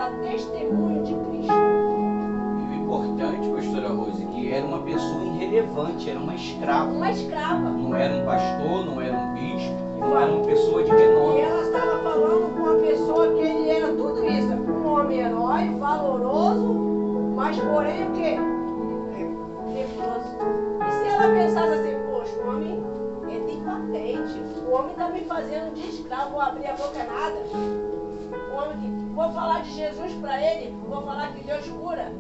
dar testemunho de Cristo. E o importante, pastora Rose, que era uma pessoa irrelevante, era uma escrava. Uma escrava. Não era um pastor, não era um bispo, não era uma pessoa de renome. E ela estava falando com uma pessoa que ele era tudo isso. Um homem herói, valoroso, mas porém o quê? Leproso. E se ela pensasse assim, poxa, o homem é de patente, o homem está me fazendo de escravo, vou abrir a boca nada. O homem que vou falar de Jesus para ele, vou falar que Deus cura.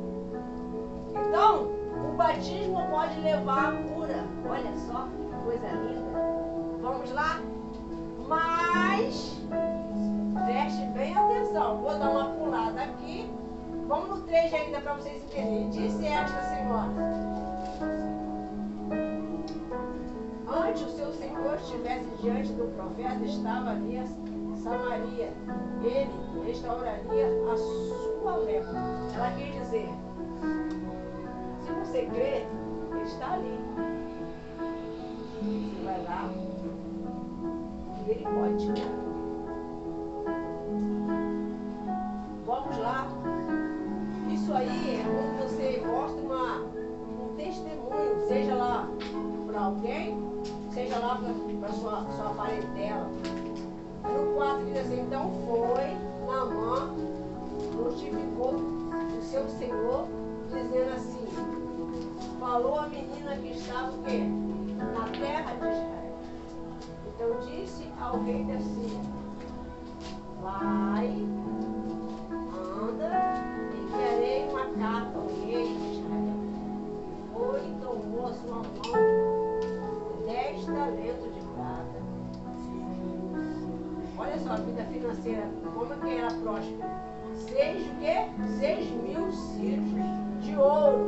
Então, o batismo pode levar à cura. Olha só, que coisa linda. Vamos lá? Mas, preste bem atenção. Vou dar uma pulada aqui. Vamos no 3 ainda para vocês entenderem. Disse esta senhora: antes o seu senhor estivesse diante do profeta, estava ali a Samaria. Ele restauraria a sua lepra. Ela quer dizer, se você crê, ele está ali. Você vai lá e ele pode te curar. Vamos lá. Isso aí é quando você mostra um testemunho, seja lá para alguém, seja lá para sua parentela. No 4 diz assim, então foi, Naamã notificou o seu senhor, dizendo assim, falou a menina que estava o quê? Na terra de Israel. Então disse ao rei da Síria, vai, anda, enviarei uma carta ao rei de Israel. Foi e tomou a sua mão 10 talentos de prata. Olha só a vida financeira, como é que era próspera. 6 o quê? 6.000 ciclos de ouro.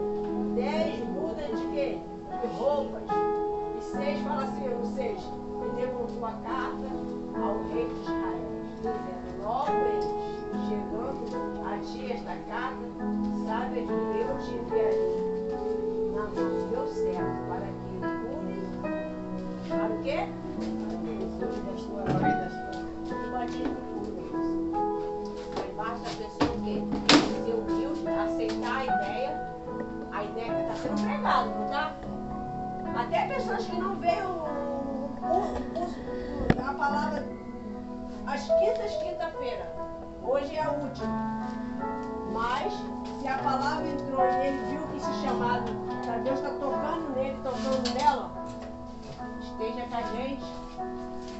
10 mudas de quê? De roupas. E 6 fala assim, no 6, e devolveu a carta ao rei de Israel, dizendo, logo eles, chegando a ti esta carta, sabe que eu te enviarei na mão do meu servo, para que cure, para o quê? Mas basta a pessoa o quê? Ser humilde, aceitar a ideia que está sendo pregada, não está? Até pessoas que não veem a palavra às quinta-feira. Hoje é a última. Mas se a palavra entrou e ele viu que esse chamado, Deus está tocando nele, tocando nela, esteja com a gente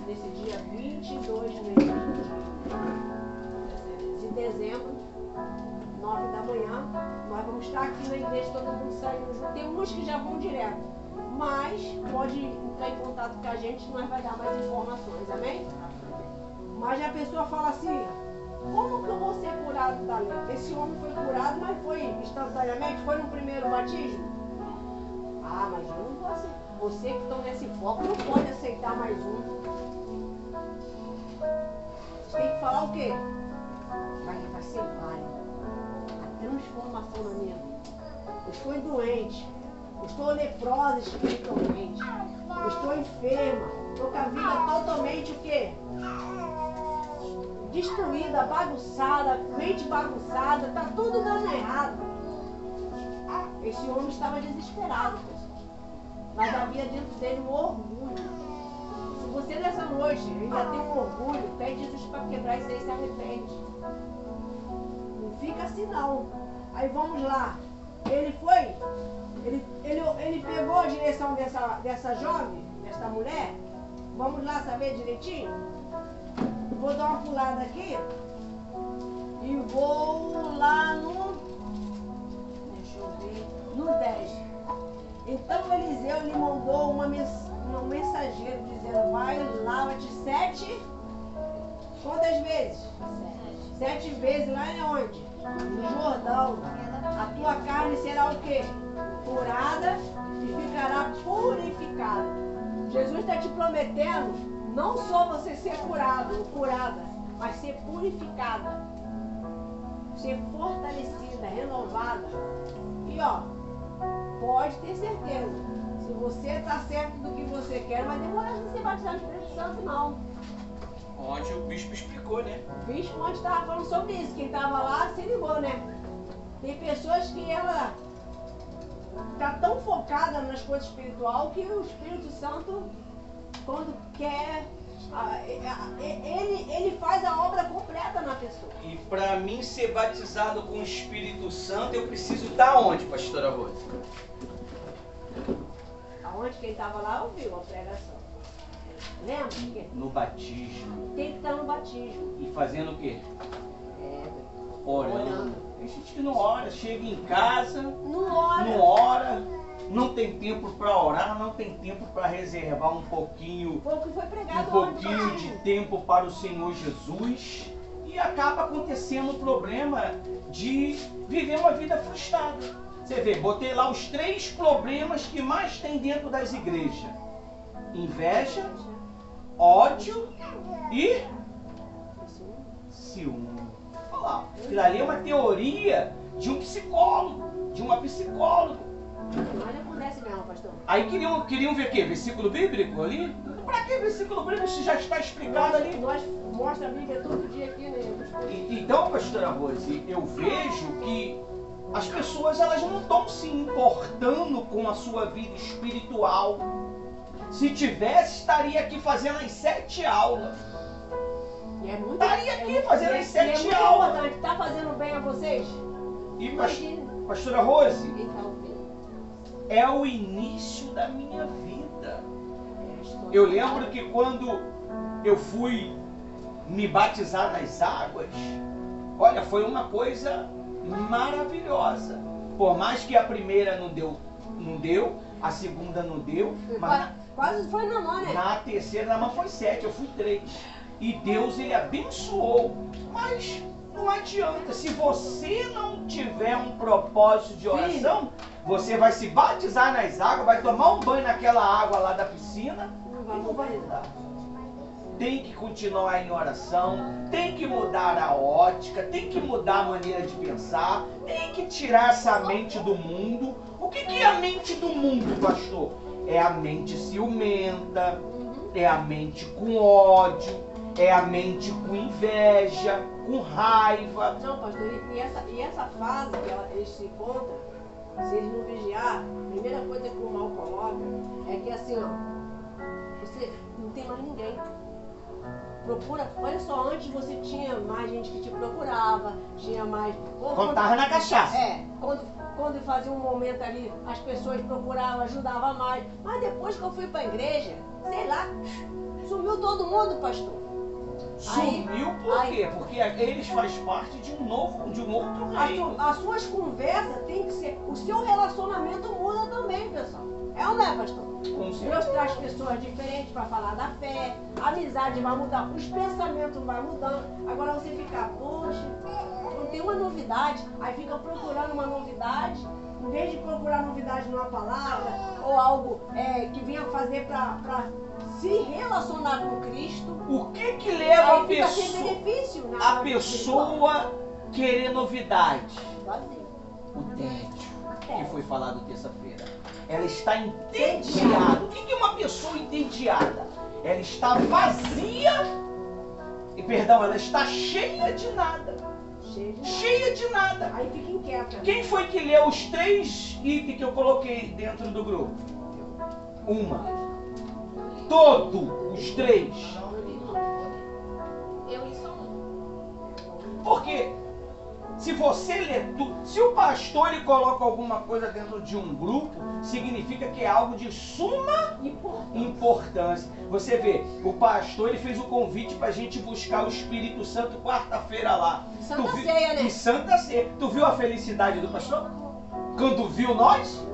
nesse dia 22 de dezembro, 9 da manhã. Nós vamos estar aqui na igreja, todo mundo saindo junto. Tem uns que já vão direto, mas pode entrar em contato com a gente, nós vai dar mais informações, amém? Mas a pessoa fala assim, como que eu vou ser curado da lepra? Esse homem foi curado, mas foi instantaneamente? Foi no primeiro batismo? Ah, mas eu não vou aceitar. Você que estão nesse foco não pode aceitar mais um. Você tem que falar o quê? Vai ser válido. A transformação na minha vida. Eu estou doente. Eu estou leprosa espiritualmente. Eu estou enferma. Estou com a vida totalmente o quê? Destruída, bagunçada, mente bagunçada, está tudo dando errado. Esse homem estava desesperado, pessoal. Mas havia dentro dele um orgulho. Se você nessa noite ainda tem um orgulho, pede Jesus para quebrar isso aí, se arrepende. Não fica assim não. Aí vamos lá. Ele foi, ele pegou a direção dessa jovem, dessa mulher. Vamos lá saber direitinho? Vou dar uma pulada aqui e vou lá no, deixa eu ver, no 10. Então Eliseu lhe mandou um mensageiro dizendo, vai, lava-te 7, quantas vezes? 7 vezes, lá é onde? No Jordão. A tua carne será o quê? Curada e ficará purificada. Jesus está te prometendo não só você ser curado ou curada, mas ser purificada, ser fortalecida, renovada. E ó, pode ter certeza, se você está certo do que você quer, não vai demorar para ser batizado no Espírito Santo, não. Onde o bispo explicou, né? O bispo ontem estava falando sobre isso. Quem estava lá se ligou, né? Tem pessoas que ela está tão focada nas coisas espirituais que o Espírito Santo, quando quer, ele faz a obra completa na pessoa. E para mim ser batizado com o Espírito Santo, eu preciso estar onde, pastora Rose? Aonde quem estava lá ouviu a pregação. Lembra? No batismo. Tem que estar no batismo. E fazendo o quê? Orando. Orando. Tem gente que não ora, chega em casa, Não ora. não ora, não tem tempo para orar, não tem tempo para reservar um pouquinho, Foi o que foi pregado de ontem. tempo para o Senhor Jesus, e acaba acontecendo o problema de viver uma vida frustrada. Você vê, botei lá os 3 problemas que mais tem dentro das igrejas: inveja, ódio e ciúme. Olha lá, aquilo ali é uma teoria de um psicólogo, de uma psicóloga. Mas não acontece mesmo, pastor. Aí queriam ver o quê? Versículo bíblico ali? Pra que versículo bíblico se já está explicado ali? Nós mostra a Bíblia todo dia aqui, né? Então, pastora Rose, eu vejo que as pessoas elas não estão se importando com a sua vida espiritual. Se tivesse, estaria aqui fazendo as 7 aulas. E é muito, Estaria aqui fazendo as 7 é muito aulas. importante. Tá fazendo bem a vocês? E Imagine. pastora Rose, Quem tá ouvindo? é o início da minha vida. É a história. Eu lembro que quando eu fui me batizar nas águas, olha, foi uma coisa maravilhosa. Por mais que a primeira não deu, a segunda não deu, mas Quase foi na mão, né? na terceira, na mão foi 7, eu fui 3. E Deus, ele abençoou. Mas não adianta, se você não tiver um propósito de oração, você vai se batizar nas águas, vai tomar um banho naquela água lá da piscina e não vai mudar. Tem que continuar em oração, tem que mudar a ótica, tem que mudar a maneira de pensar, tem que tirar essa mente do mundo. O que é a mente do mundo, pastor? É a mente ciumenta, é a mente com ódio, é a mente com inveja, com raiva. Não, pastor, e essa fase que eles se encontram, se eles não vigiar, a primeira coisa que o mal coloca é que assim, ó, você não tem mais ninguém. Procura, olha só, antes você tinha mais gente que te procurava, tinha mais. Quando tava na cachaça. Quando fazia um momento ali, as pessoas procuravam, ajudavam mais. Mas depois que eu fui pra igreja, sei lá, sumiu todo mundo, pastor. Sumiu por quê? Porque eles fazem parte de um outro reino. As suas conversas tem que ser. O seu relacionamento muda também, pessoal. É ou não é, pastor? Deus traz pessoas diferentes para falar da fé, a amizade vai mudar, os pensamentos vão mudando. Agora você fica, poxa, não tem uma novidade, aí fica procurando uma novidade, em vez de procurar novidade numa palavra ou algo que venha fazer para se relacionar com Cristo. O que leva a pessoa querer novidade? Vazio. O tédio, que foi falado terça-feira. Ela está entediada. O que é uma pessoa entediada? Ela está vazia, ela está cheia de nada. Cheia de nada. Aí fica inquieta. Quem foi que leu os 3 itens que eu coloquei dentro do grupo? Todos os 3. Eu e só um. Porque se você ler tudo, se o pastor ele coloca alguma coisa dentro de um grupo, significa que é algo de suma importância. Você vê, o pastor ele fez o convite para a gente buscar o Espírito Santo quarta-feira lá. Santa Ceia, né? Em Santa Ceia. Tu viu a felicidade do pastor? Quando viu nós?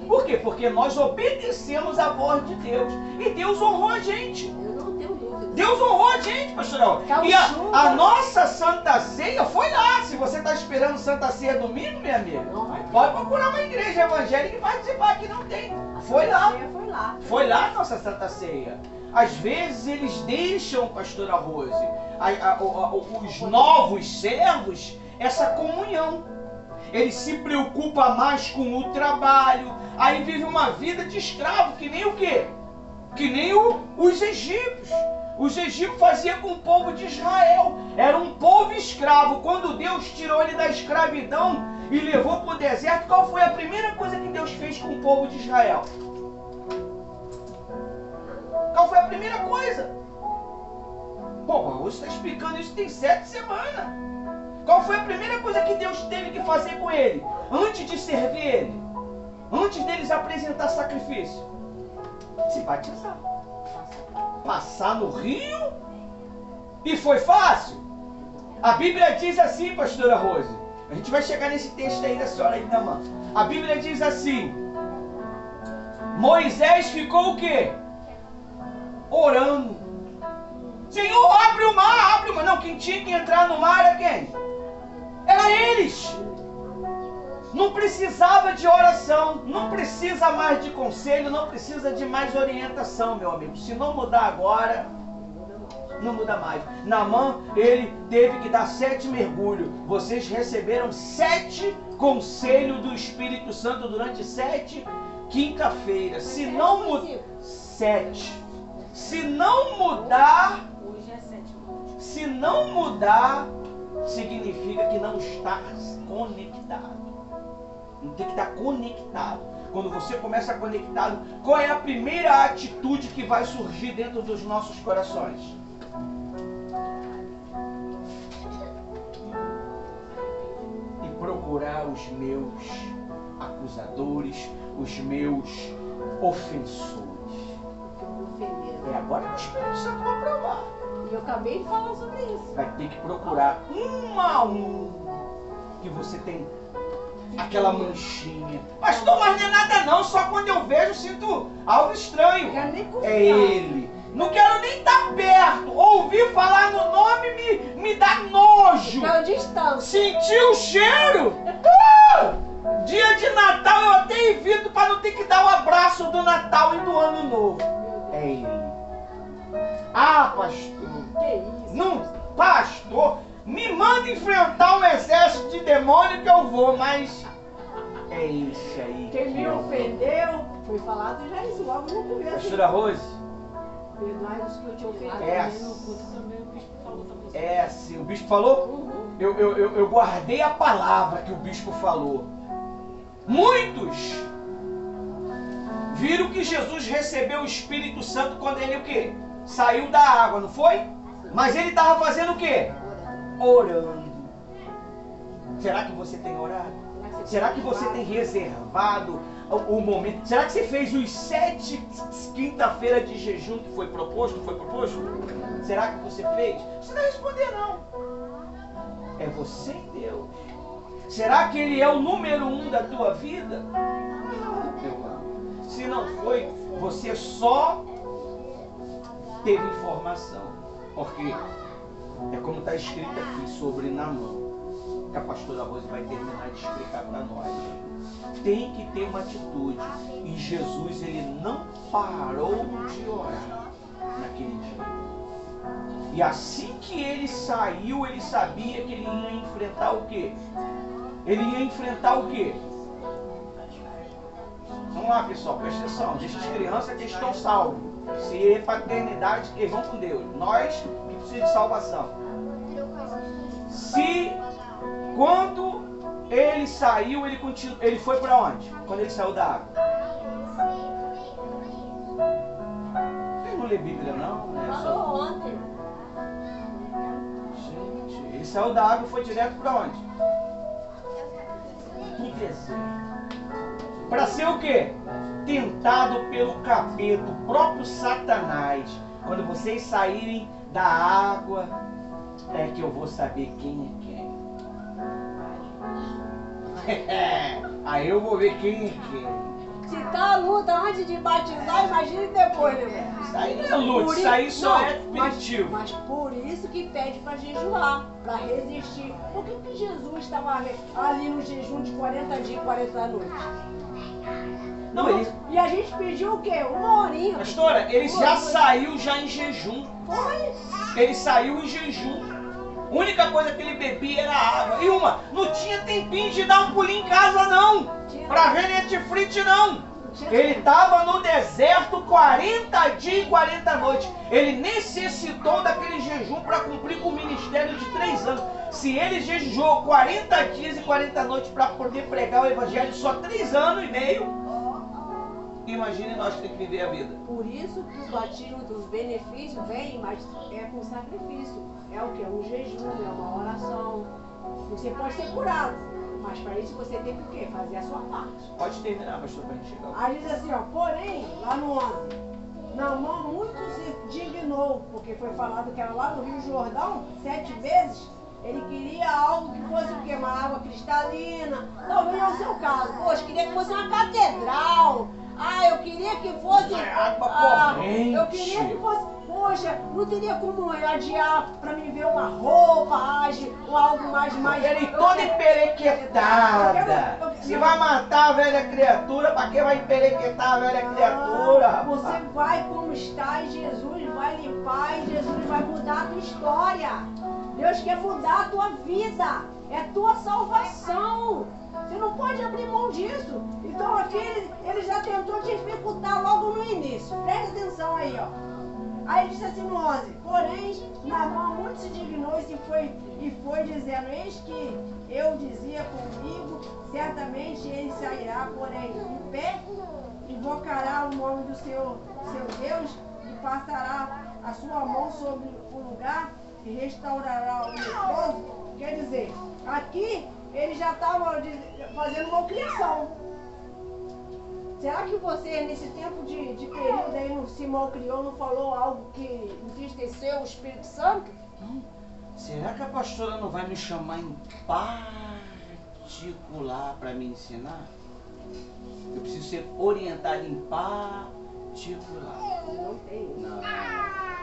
Por quê? Porque nós obedecemos a voz de Deus. E Deus honrou a gente. Eu não tenho dúvida. Deus honrou a gente, pastor. E a nossa Santa Ceia foi lá. Se você está esperando Santa Ceia domingo, minha amiga, pode procurar uma igreja evangélica e participar, que não tem. Foi lá. Foi lá a nossa Santa Ceia. Às vezes eles deixam, pastora Rose, os novos servos, essa comunhão. Ele se preocupa mais com o trabalho. Aí vive uma vida de escravo, que nem o quê? Que nem os egípcios. os egípcios faziam com o povo de Israel. Era um povo escravo. Quando Deus tirou ele da escravidão e levou para o deserto, qual foi a primeira coisa que Deus fez com o povo de Israel? Qual foi a primeira coisa? Pô, você está explicando isso tem 7 semanas. Qual foi a primeira coisa que Deus teve que fazer com ele? Antes de servir ele? Antes deles apresentar sacrifício? Se batizar. Passar no rio? E foi fácil? A Bíblia diz assim, pastora Rose. A gente vai chegar nesse texto aí da senhora aí da mão. A Bíblia diz assim: Moisés ficou o quê? Orando. Senhor, abre o mar, abre o mar. Não, quem tinha que entrar no mar era quem? Era eles. Não precisava de oração, não precisa mais de conselho, não precisa de mais orientação, meu amigo. Se não mudar agora, não muda mais. Naamã, ele teve que dar 7 mergulhos. Vocês receberam 7 conselhos do Espírito Santo durante 7 quinta-feiras. Se não mudar, 7. Se não mudar, se não mudar, significa que não está conectado. Não tem que estar conectado. Quando você começa conectado, qual é a primeira atitude que vai surgir dentro dos nossos corações? E procurar os meus acusadores, os meus ofensores. É agora que o Espírito Santo vai provar. E eu acabei de falar sobre isso. Vai ter que procurar um a um que você tem aquela manchinha. Pastor, mas não é nada não, só quando eu vejo sinto algo estranho. Não quero nem confiar. É ele. Não quero nem estar perto. Ouvir falar no nome me dá nojo. Ficar distância. Sentir o cheiro. Dia de Natal eu até evito para não ter que dar o abraço do Natal e do Ano Novo. É ele. Ah, pastor. Que isso? Não, pastor, me manda enfrentar um exército de demônio que eu vou, mas é esse aí. Quem me ofendeu, foi falado já isso logo no começo. Pastora Rose, Perdoai os que eu te ofendi. É Também no culto também o bispo falou também. é assim, o bispo falou? Uhum. Eu guardei a palavra que o bispo falou. Muitos viram que Jesus recebeu o Espírito Santo quando ele o quê? Saiu da água, não foi? Mas ele estava fazendo o quê? Orando. Será que você tem orado? Será que você tem reservado o momento? Será que você fez os 7 quinta-feira de jejum que foi proposto? Foi proposto? Será que você fez? Você não vai responder não. É você e Deus. Será que Ele é o número 1 da tua vida? Não, meu irmão. Se não foi, você só teve informação. Porque é como está escrito aqui sobre Naamã, que a pastora Rose vai terminar de explicar para nós. Tem que ter uma atitude. E Jesus, ele não parou de orar naquele dia. E assim que ele saiu, ele sabia que ele ia enfrentar o quê? Ele ia enfrentar o quê? Vamos lá, pessoal, presta atenção. Deixa as crianças que estão salvos. Se é paternidade, eles vão com Deus. Nós que precisamos de salvação. Se quando ele saiu, ele foi para onde? Quando ele saiu da água? Ele não lê Bíblia não, né? Falou ontem. Gente, ele saiu da água e foi direto para onde? No deserto. Para ser o quê? Tentado pelo capeta, o próprio Satanás. Quando vocês saírem da água, é que eu vou saber quem é quem. Aí eu vou ver quem é quem. Se tá a luta antes de batizar, imagine depois, né, velho? Isso aí não é luta, isso aí só é definitivo. Mas por isso que pede para jejuar, para resistir. Por que Jesus estava ali no jejum de 40 dias e 40 noites? Não, ele... E a gente pediu o quê? Uma horinha. Pastora, ele já saiu já em jejum. Foi. Ele saiu em jejum. A única coisa que ele bebia era água. E não tinha tempinho de dar um pulinho em casa não. Pra ver Netflix não. Ele estava no deserto 40 dias e 40 noites. Ele necessitou daquele jejum para cumprir com o ministério de 3 anos. Se ele jejuou 40 dias e 40 noites para poder pregar o evangelho só 3 anos e meio, imagine nós que temos que viver a vida. Por isso que o batismo dos benefícios vem, mas é com sacrifício. É o que? É um jejum, é uma oração. Você pode ser curado, mas para isso você tem que o quê? Fazer a sua parte. Pode terminar, pastor, para a gente chegar. Aí diz assim, ó, porém, lá no 11, Naamã muito se dignou, porque foi falado que era lá no Rio Jordão, 7 vezes, ele queria algo que fosse o quê? Uma água cristalina, talvez é o seu caso. Poxa, queria que fosse uma catedral. Eu queria que fosse... água corrente. Eu queria que fosse... Poxa, não teria como adiar para me ver uma roupagem ou algo mais... Ele toda emperequetada. Se vai matar a velha criatura, para que vai emperequetar a velha criatura? Você vai como está e Jesus vai limpar e Jesus vai mudar a tua história. Deus quer mudar a tua vida. É a tua salvação. Você não pode abrir mão disso. Então aqui ele já tentou te dificultar logo no início. Presta atenção aí, ó. Aí ele disse assim no 11, porém, Naamã muito se dignou e foi dizendo, eis que eu dizia comigo, certamente ele sairá, porém, em pé, invocará o nome do seu Deus e passará a sua mão sobre o lugar e restaurará o leproso. Quer dizer, aqui ele já estava fazendo uma criação. Será que você, nesse tempo de período aí, não se malcriou, não falou algo que entristeceu o Espírito Santo? Será que a pastora não vai me chamar em particular para me ensinar? Eu preciso ser orientado em particular. Não tem. Não.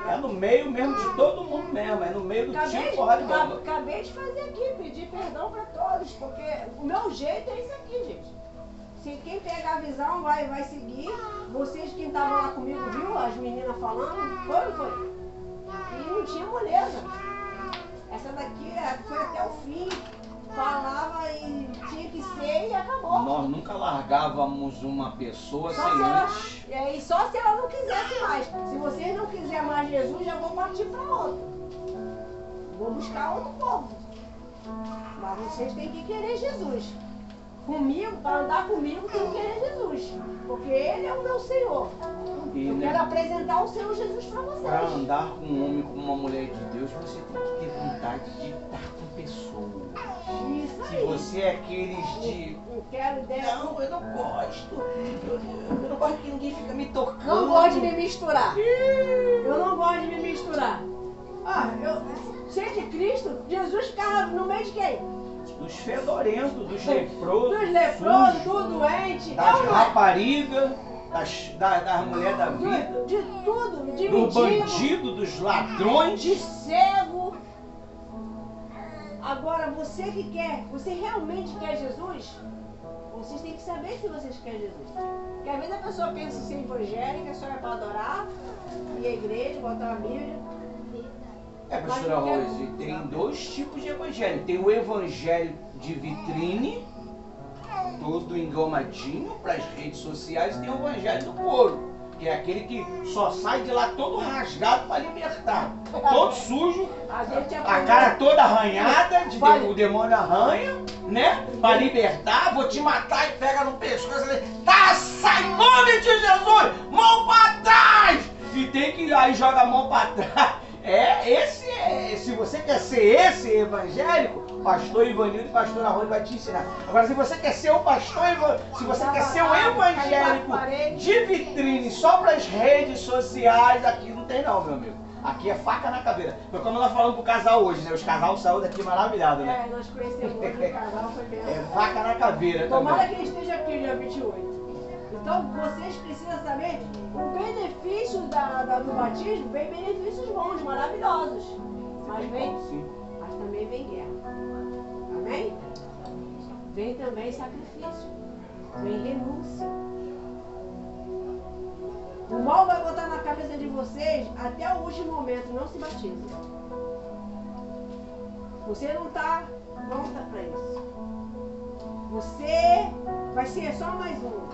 É no meio mesmo de todo mundo mesmo. É no meio do tiro, porrada e bomba. Acabei de fazer aqui, pedir perdão para todos, porque o meu jeito é isso aqui, gente. Se quem pegar a visão vai seguir. Vocês que estavam lá comigo, viu? As meninas falando. Foi. E não tinha moleza. Essa daqui foi até o fim. Falava e tinha que ser e acabou. Nós nunca largávamos uma pessoa Só sem se ela, antes. e só se ela não quisesse mais. Se vocês não quiserem mais Jesus, já vou partir para outro. Vou buscar outro povo. Mas vocês têm que querer Jesus. Comigo, para andar comigo, tem que querer Jesus. Porque Ele é o meu Senhor. Eu quero apresentar o Senhor Jesus para vocês. Para andar com um homem, com uma mulher de Deus, você tem que ter vontade de estar com pessoas. Isso aí. Se você é aqueles de... Eu quero dela. Não, eu não gosto. Eu não gosto que ninguém fica me tocando. Não gosto de me misturar. Eu não gosto de me misturar. Cheio de Cristo, Jesus ficava no meio de quem? Dos fedorentos, dos leprosos, Dos leprosos, sujos, do doente. das raparigas, das mulheres da vida, De tudo, de do mendigo, bandido, dos ladrões. de cego. Agora, você que quer, você realmente quer Jesus? Vocês têm que saber se vocês querem Jesus. Porque às vezes a pessoa pensa em ser evangélica, só é para adorar, ir à igreja, botar a Bíblia. Pastora Rose, tem 2 tipos de evangelho. Tem o evangelho de vitrine, todo engomadinho para as redes sociais, e tem o evangelho do couro, que é aquele que só sai de lá todo rasgado para libertar. Todo sujo, a cara toda arranhada, o demônio arranha, né? Para libertar, vou te matar e pega no pescoço. Sai em nome de Jesus! Mão para trás! E tem que ir lá e joga a mão para trás. Se você quer ser esse evangélico, pastor Ivanildo e pastora Rony vai te ensinar. Agora, se você quer ser o pastor se você quer ser um evangélico de vitrine só para as redes sociais, aqui não tem não, meu amigo. Aqui é faca na caveira. Foi como nós falamos pro casal hoje, né? Os casal saiu daqui maravilhado, né? Nós conhecemos hoje o casal, foi mesmo. É faca na caveira Tomara também. que ele esteja aqui dia 28. Então, vocês precisam saber o benefício do batismo, vem benefícios bons, maravilhosos. Mas também vem guerra. Amém? Vem também sacrifício. Vem renúncia. O mal vai botar na cabeça de vocês até o último momento, não se batize. Você não está pronta para isso. Você vai ser só mais um.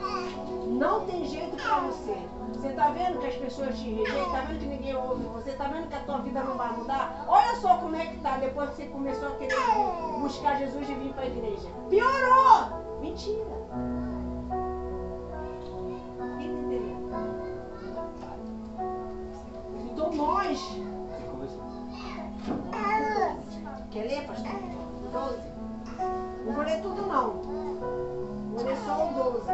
Não tem jeito pra você. Você tá vendo que as pessoas te rejeitam? Tá vendo que ninguém ouve você? Tá vendo que a tua vida não vai mudar? Olha só como é que tá depois que você começou a querer buscar Jesus e vir pra igreja. Piorou! Mentira. Quem tá entendendo? Então nós... Quer ler, pastor? 12. Não vou ler tudo não. Vou ler só o 12.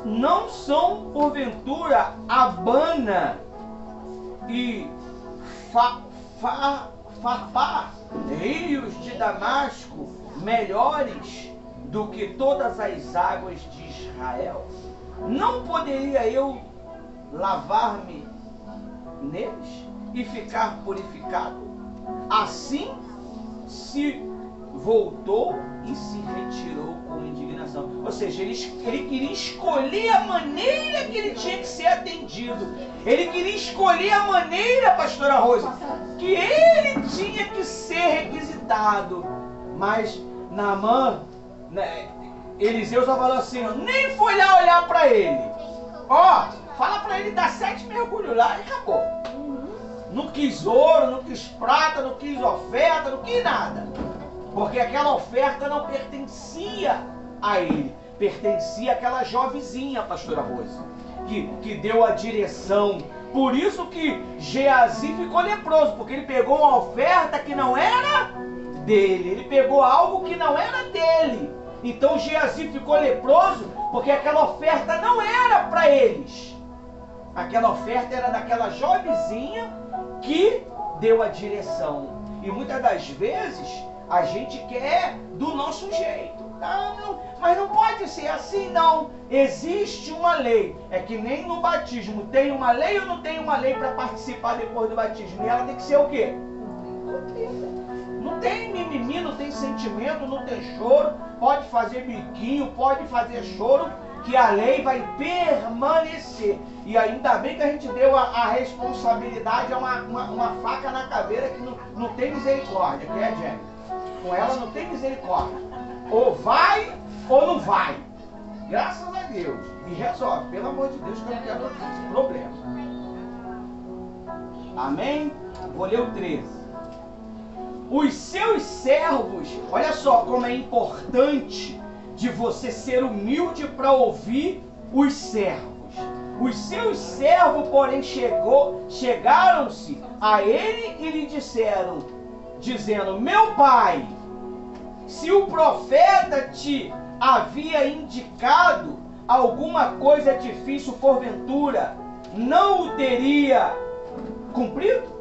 Não são, porventura, Abana e Farpar, rios de Damasco, melhores do que todas as águas de Israel? Não poderia eu lavar-me neles e ficar purificado? Assim se voltou e se retirou com indignação. Ou seja, ele queria escolher a maneira que ele tinha que ser atendido. Ele queria escolher a maneira, pastora Rosa, que ele tinha que ser requisitado. Mas Naamã, Eliseu só falou assim, nem foi lá olhar para ele. Fala para ele dar 7 mergulhos lá e acabou. Não quis ouro, não quis prata, não quis oferta, não quis nada. Porque aquela oferta não pertencia a ele. Pertencia àquela jovenzinha, pastora Rosa, que deu a direção. Por isso que Geazi ficou leproso, porque ele pegou uma oferta que não era dele. Ele pegou algo que não era dele. Então Geazi ficou leproso, porque aquela oferta não era para eles. Aquela oferta era daquela jovenzinha que deu a direção. E muitas das vezes a gente quer do nosso jeito. Não, mas não pode ser assim, não. Existe uma lei. É que nem no batismo. Tem uma lei ou não tem uma lei para participar depois do batismo? E ela tem que ser o quê? Não tem mimimi, não tem sentimento, não tem choro. Pode fazer biquinho, pode fazer choro, que a lei vai permanecer. E ainda bem que a gente deu a responsabilidade a uma faca na caveira que não tem misericórdia, que é a Jenny. Com ela não tem misericórdia. Ou vai ou não vai. Graças a Deus. E resolve. Pelo amor de Deus, que eu não quero problema. Amém? Vou ler o 13. Os seus servos, olha só como é importante de você ser humilde para ouvir os servos. Os seus servos, porém, chegaram-se a ele e lhe disseram, dizendo, meu pai, se o profeta te havia indicado alguma coisa difícil porventura, não o teria cumprido?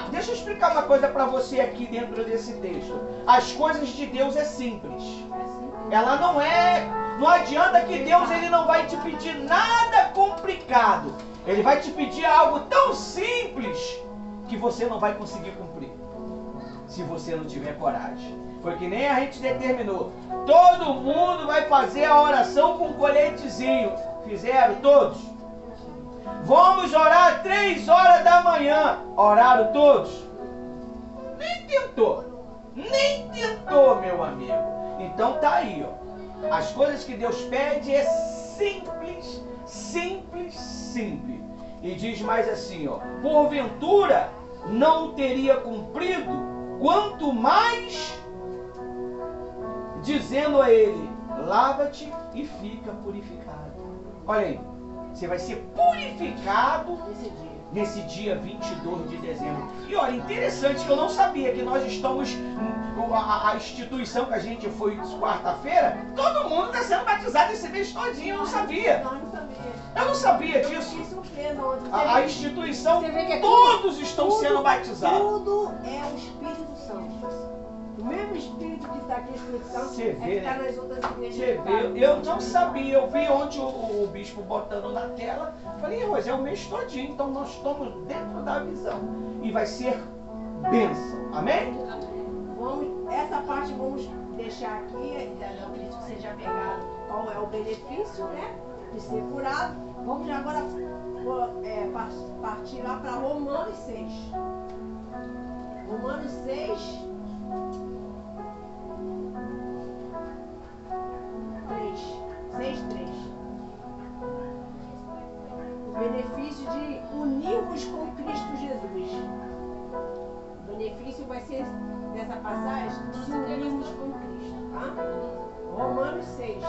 Deixa eu explicar uma coisa para você aqui dentro desse texto. As coisas de Deus é simples. Ela não é... Não adianta que Deus ele não vai te pedir nada complicado. Ele vai te pedir algo tão simples que você não vai conseguir cumprir. Se você não tiver coragem. Foi que nem a gente determinou. Todo mundo vai fazer a oração com um coletezinho. Fizeram todos? Vamos orar 3 horas da manhã. Oraram todos? Nem tentou. Nem tentou, meu amigo. Então tá aí, ó. As coisas que Deus pede é simples, simples, simples. E diz mais assim, ó. Porventura não teria cumprido, quanto mais dizendo a ele, lava-te e fica purificado. Olha aí, você vai ser purificado nesse dia 22 de dezembro. E olha, interessante que eu não sabia que nós estamos, a instituição que a gente foi quarta-feira, todo mundo está sendo batizado esse mês todinho, eu não sabia. Eu não sabia disso. A instituição, todos estão sendo batizados. Tudo é o Espírito Santo. O mesmo Espírito que está aqui, o Espírito Santo, você vê, que está nas outras igrejas. Você vê, eu não sabia, eu vi ontem o bispo botando na tela, falei, Rose, é o mês todinho, então nós estamos dentro da visão. E vai ser bênção, amém? Essa parte vamos deixar aqui, eu acredito que seja pegado qual é o benefício, né, de ser curado. Vamos agora partir lá para Romanos 6. Romanos 6. ser nessa passagem se unirmos com Cristo, tá? Romanos 6.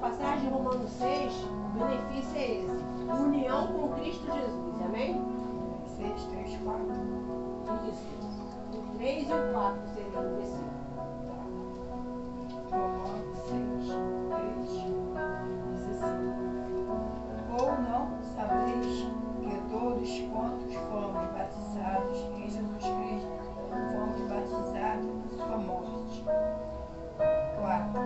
Passagem de Romanos 6, o benefício é esse: união com Cristo Jesus, amém? 6, 3, 4. Isso. O 3 e o 4 seria o versículo. Romanos 6, 3, diz assim: ou não sabeis que todos quantos fomos batizados em Jesus Cristo, fomos batizados em sua morte. 4.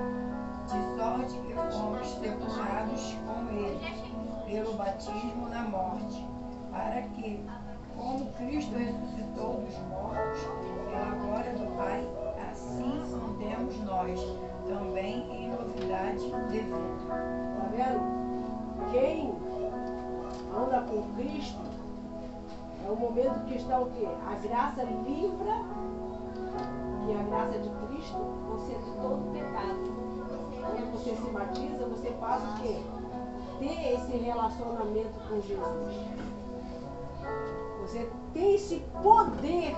De sorte que fomos sepultados com ele, pelo batismo na morte, para que, como Cristo ressuscitou dos mortos, pela glória do Pai, assim andemos nós, também em novidade de vida. Tá vendo? Quem anda com Cristo, é o momento que está o quê? A graça livra, que a graça de Cristo, você de todo pecado. Quando você se batiza, você passa o quê? Ter esse relacionamento com Jesus. Você tem esse poder,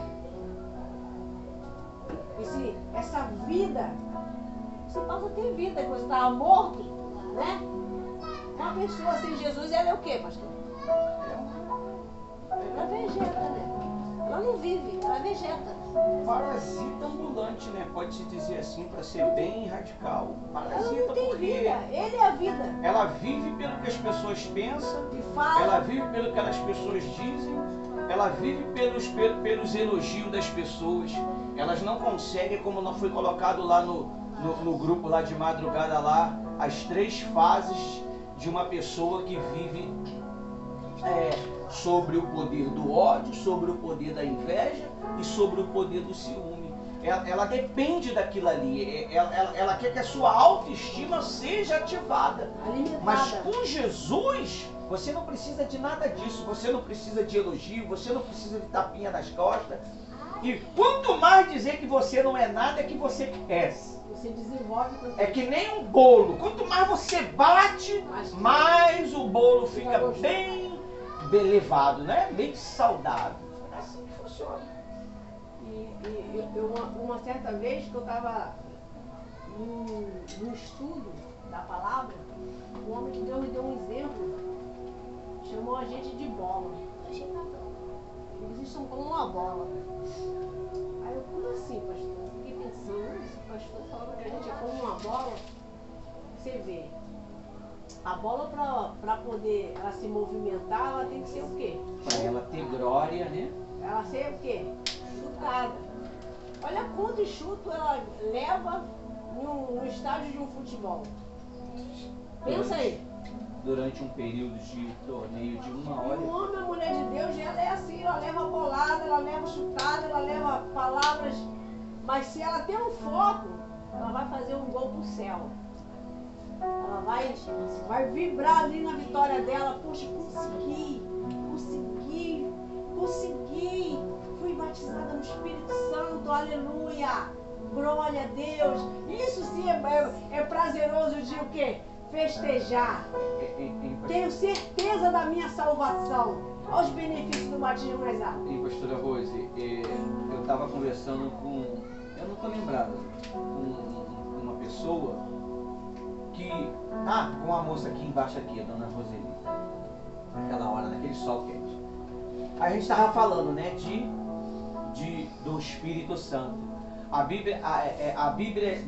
essa vida. Você passa a ter vida, quando você estava morto, né? Uma pessoa sem Jesus, ela é o quê, pastor? Ela vegeta, né? Ela não vive, ela vegeta. Parasita ambulante, né? Pode-se dizer assim, para ser bem radical. Ela Parasita não tem porque vida, ele é a vida. ela vive pelo que as pessoas pensam, E fala. ela vive pelo que as pessoas dizem, ela vive pelos elogios das pessoas. Elas não conseguem, como não foi colocado lá no grupo lá de madrugada lá, as 3 fases de uma pessoa que vive sobre o poder do ódio, sobre o poder da inveja e sobre o poder do ciúme. Ela depende daquilo ali. Ela quer que a sua autoestima seja ativada. Alimentada. Mas com Jesus, você não precisa de nada disso. Você não precisa de elogio, você não precisa de tapinha nas costas. E quanto mais dizer que você não é nada, é que você cresce. Você desenvolve com É que nem um bolo. Quanto mais você bate, mais o bolo fica bem elevado, né? Bem saudável. É assim que funciona. Uma certa vez que eu estava num estudo da palavra, um homem de Deus me deu um exemplo, chamou a gente de bola. Eles são como uma bola. Aí eu, como assim, pastor? Eu fiquei pensando, esse pastor falando que a gente é como uma bola. Você vê, a bola para poder ela se movimentar, ela tem que ser o quê? Para ela ter glória, né? Ela ser o quê? Chutada. Olha quanto chuto ela leva no estádio de um futebol. Pensa aí. Durante um período de torneio de 1 hora. Um homem, a mulher de Deus, ela é assim, ela leva bolada, ela leva chutada, ela leva palavras. Mas se ela tem um foco, ela vai fazer um gol pro céu. Ela vai vibrar ali na vitória dela. Poxa, consegui. Fui batizada no Espírito Santo, aleluia. Glória a Deus. Isso sim é prazeroso de o quê? Festejar. Tenho certeza da minha salvação. Olha os benefícios do batismo nas águas. E pastora Rose, eu estava conversando com, eu não estou lembrado, com uma pessoa que, com uma moça aqui embaixo aqui, a dona Roseli, naquela hora, naquele sol quente. A gente estava falando, né, do Espírito Santo. A Bíblia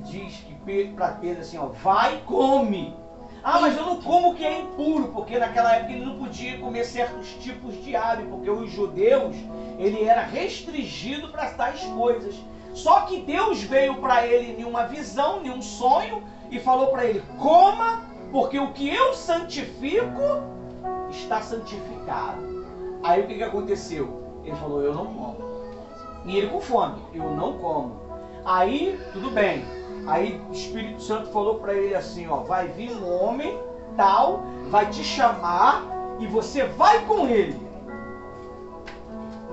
diz que para Pedro assim, ó, vai e come. Mas eu não como que é impuro, porque naquela época ele não podia comer certos tipos de ave, porque os judeus, ele era restringido para tais coisas. Só que Deus veio para ele em uma visão, em um sonho, e falou para ele, coma porque o que eu santifico está santificado. Aí o que aconteceu? Ele falou, eu não como. E ele com fome, eu não como. Aí, tudo bem. Aí o Espírito Santo falou para ele assim, ó, vai vir um homem tal, vai te chamar e você vai com ele.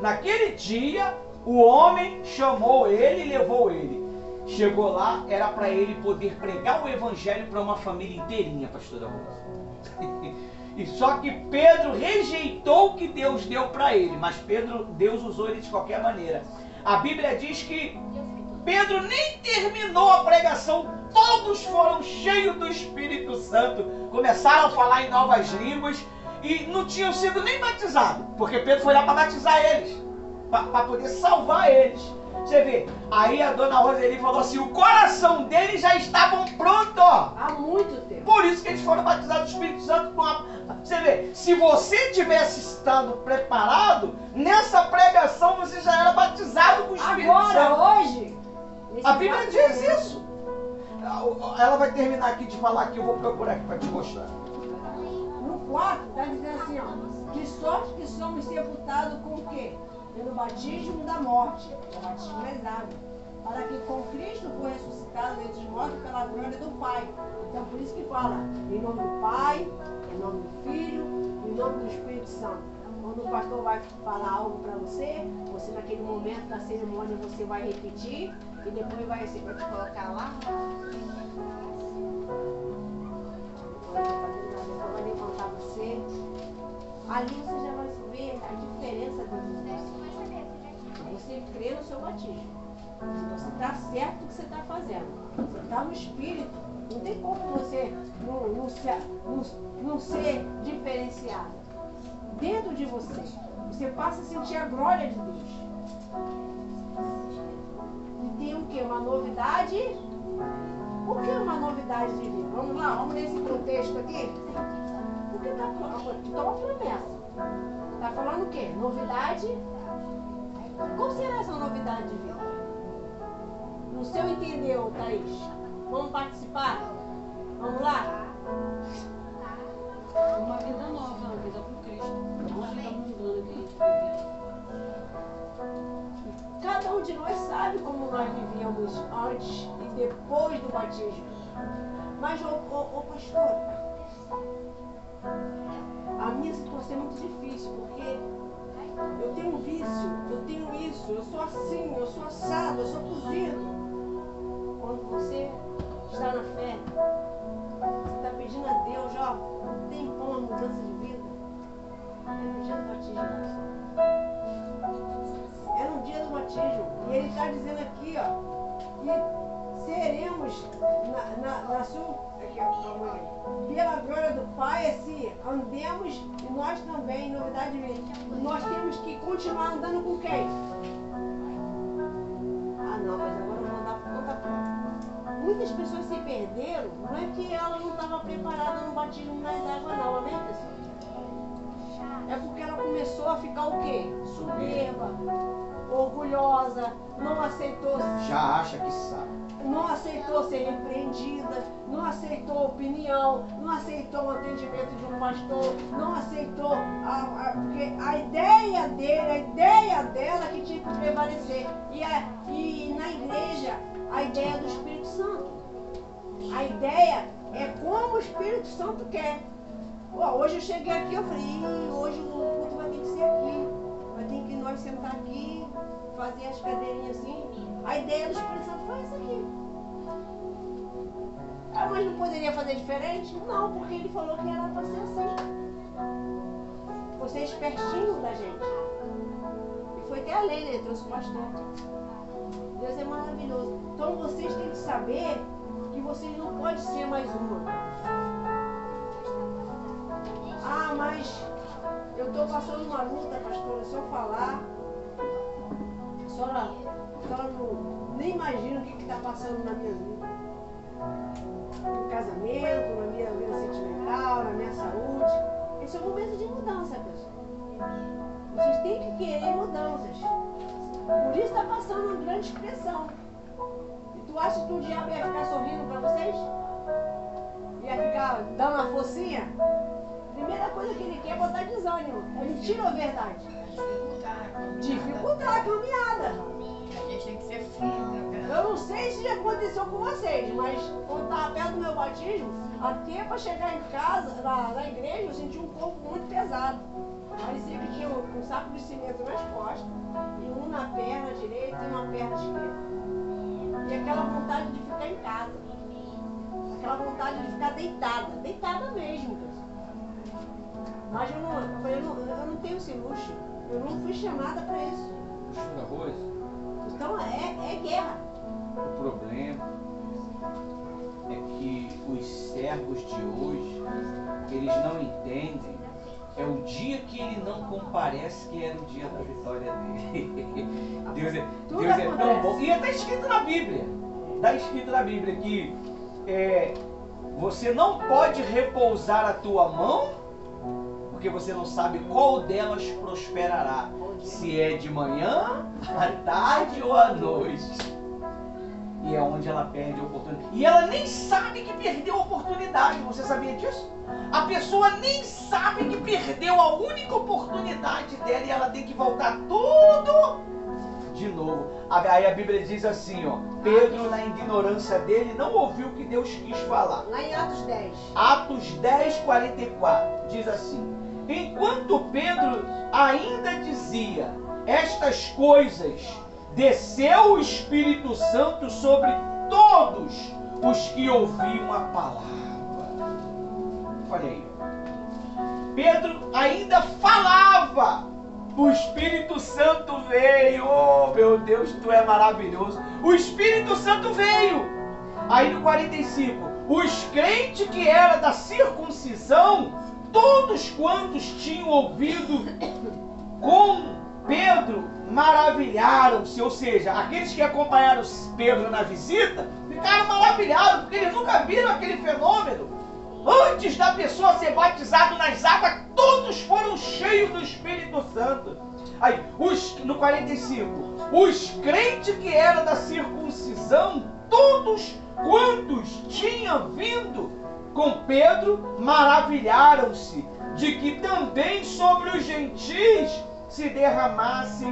Naquele dia, o homem chamou ele e levou ele. Chegou lá, era para ele poder pregar o evangelho para uma família inteirinha, pastora Rosa. E só que Pedro rejeitou o que Deus deu para ele, mas Deus usou ele de qualquer maneira. A Bíblia diz que Pedro nem terminou a pregação, todos foram cheios do Espírito Santo, começaram a falar em novas línguas e não tinham sido nem batizados, porque Pedro foi lá para batizar eles, para poder salvar eles. Você vê, aí a dona Roseli falou assim, o coração deles já estavam prontos. Há muito tempo. Por isso que eles foram batizados do Espírito Santo. Você vê, se você tivesse estado preparado, nessa pregação você já era batizado com o Espírito Santo. Agora, hoje, a Bíblia diz isso. Ela vai terminar aqui de falar aqui, eu vou procurar aqui para te mostrar. No 4, está dizendo assim, ó, de sorte que somos sepultados com o quê? Pelo batismo da morte, o batismo das águas, para que com Cristo for ressuscitado dentre os mortos pela glória do Pai. Então por isso que fala, em nome do Pai, em nome do Filho, em nome do Espírito Santo. Quando o pastor vai falar algo para você naquele momento da cerimônia você vai repetir e depois vai te colocar lá. Depois vai levantar você. Ali você já vai ver a diferença dos você crê no seu batismo. Se você está certo do que você está fazendo. Você está no Espírito. Não tem como você não ser diferenciado. Dentro de você. Você passa a sentir a glória de Deus. E tem o quê? Uma novidade? O que é uma novidade de vida? Vamos lá, vamos nesse contexto aqui. Porque está uma promessa. Está falando o quê? Novidade? Qual será essa novidade de vida? No seu entender, Thaís? Vamos participar? Vamos lá? Uma vida nova, uma vida com Cristo. Uma vida mundana que a gente vive. Cada um de nós sabe como nós vivíamos antes e depois do batismo. Mas, pastor, a minha situação é muito difícil, porque eu tenho um vício, eu tenho isso, eu sou assim, eu sou assado, eu sou cozido. Quando você está na fé, você está pedindo a Deus, ó, não tem como a mudança de vida. É no dia do batismo. É no dia do batismo. E ele está dizendo aqui, ó, que seremos na sua. Aqui, ó, pela glória do Pai, assim, andemos e nós também, novidade de vida. Nós temos que continuar andando com quem? Ah, não, mas agora eu vou andar por conta própria. Muitas pessoas se perderam, não é que ela não estava preparada no batismo nas águas, não, amém, pessoal? É porque ela começou a ficar o quê? Soberba, orgulhosa, não aceitou. Já acha que sabe. Não aceitou ser repreendida, não aceitou opinião, não aceitou o atendimento de um pastor, não aceitou porque a ideia dele, a ideia dela que tinha que prevalecer. E na igreja, a ideia do Espírito Santo. A ideia é como o Espírito Santo quer. Hoje eu cheguei aqui, eu falei, hoje o culto vai ter que ser aqui. Vai ter que nós sentar aqui, fazer as cadeirinhas assim. A ideia do Espírito Santo foi essa aqui. Ah, mas não poderia fazer diferente? Não, porque ele falou que era para ser assim. Você é espertinho da gente. E foi até além, né? Trouxe o pastor. Deus é maravilhoso. Então vocês têm que saber que vocês não podem ser mais uma. Ah, mas eu estou passando uma luta, pastora. Se eu falar, a senhora nem imagina o que está passando na minha vida. No casamento, na minha vida sentimental, na minha saúde. Esse é o momento de mudança, pessoal. Vocês têm que querer mudanças. Por isso está passando uma grande pressão. E tu acha que o diabo ia ficar sorrindo para vocês? ia ficar dando uma forcinha, a primeira coisa que ele quer é botar desânimo. É mentira ou verdade? Dificultar a caminhada. A gente tem que ser firme. Eu não sei se já aconteceu com vocês, mas quando estava perto do meu batismo, até para chegar em casa, na igreja, eu senti um corpo muito pesado. Parecia que tinha um saco de cimento nas costas, e um na perna direita e uma perna esquerda. E aquela vontade de ficar em casa. Aquela vontade de ficar deitada mesmo. Mas eu não tenho esse luxo. Eu não fui chamada para isso. Pastora Rose, Então é guerra. o problema é que os servos de hoje, eles não entendem. É o dia que ele não comparece que era o dia da vitória dele. Deus é tão bom. E está escrito na Bíblia. Está escrito na Bíblia que você não pode repousar a tua mão, porque você não sabe qual delas prosperará. Se é de manhã, à tarde ou à noite. E é onde ela perde a oportunidade. E ela nem sabe que perdeu a oportunidade. Você sabia disso? A pessoa nem sabe que perdeu a única oportunidade dela e ela tem que voltar tudo de novo. Aí a Bíblia diz assim, ó. Pedro, na ignorância dele, não ouviu o que Deus quis falar. Lá em Atos 10. Atos 10, 44. Diz assim. Enquanto Pedro ainda dizia estas coisas, desceu o Espírito Santo sobre todos os que ouviam a palavra. Olha aí. Pedro ainda falava. O Espírito Santo veio. Oh, meu Deus, tu é maravilhoso. O Espírito Santo veio. Aí no 45. Os crentes que eram da circuncisão, todos quantos tinham ouvido com Pedro, maravilharam-se. Ou seja, aqueles que acompanharam Pedro na visita, ficaram maravilhados, porque eles nunca viram aquele fenômeno. Antes da pessoa ser batizada nas águas, todos foram cheios do Espírito Santo. Aí, no 45, os crentes que eram da circuncisão, todos quantos tinham vindo com Pedro, maravilharam-se de que também sobre os gentis se derramasse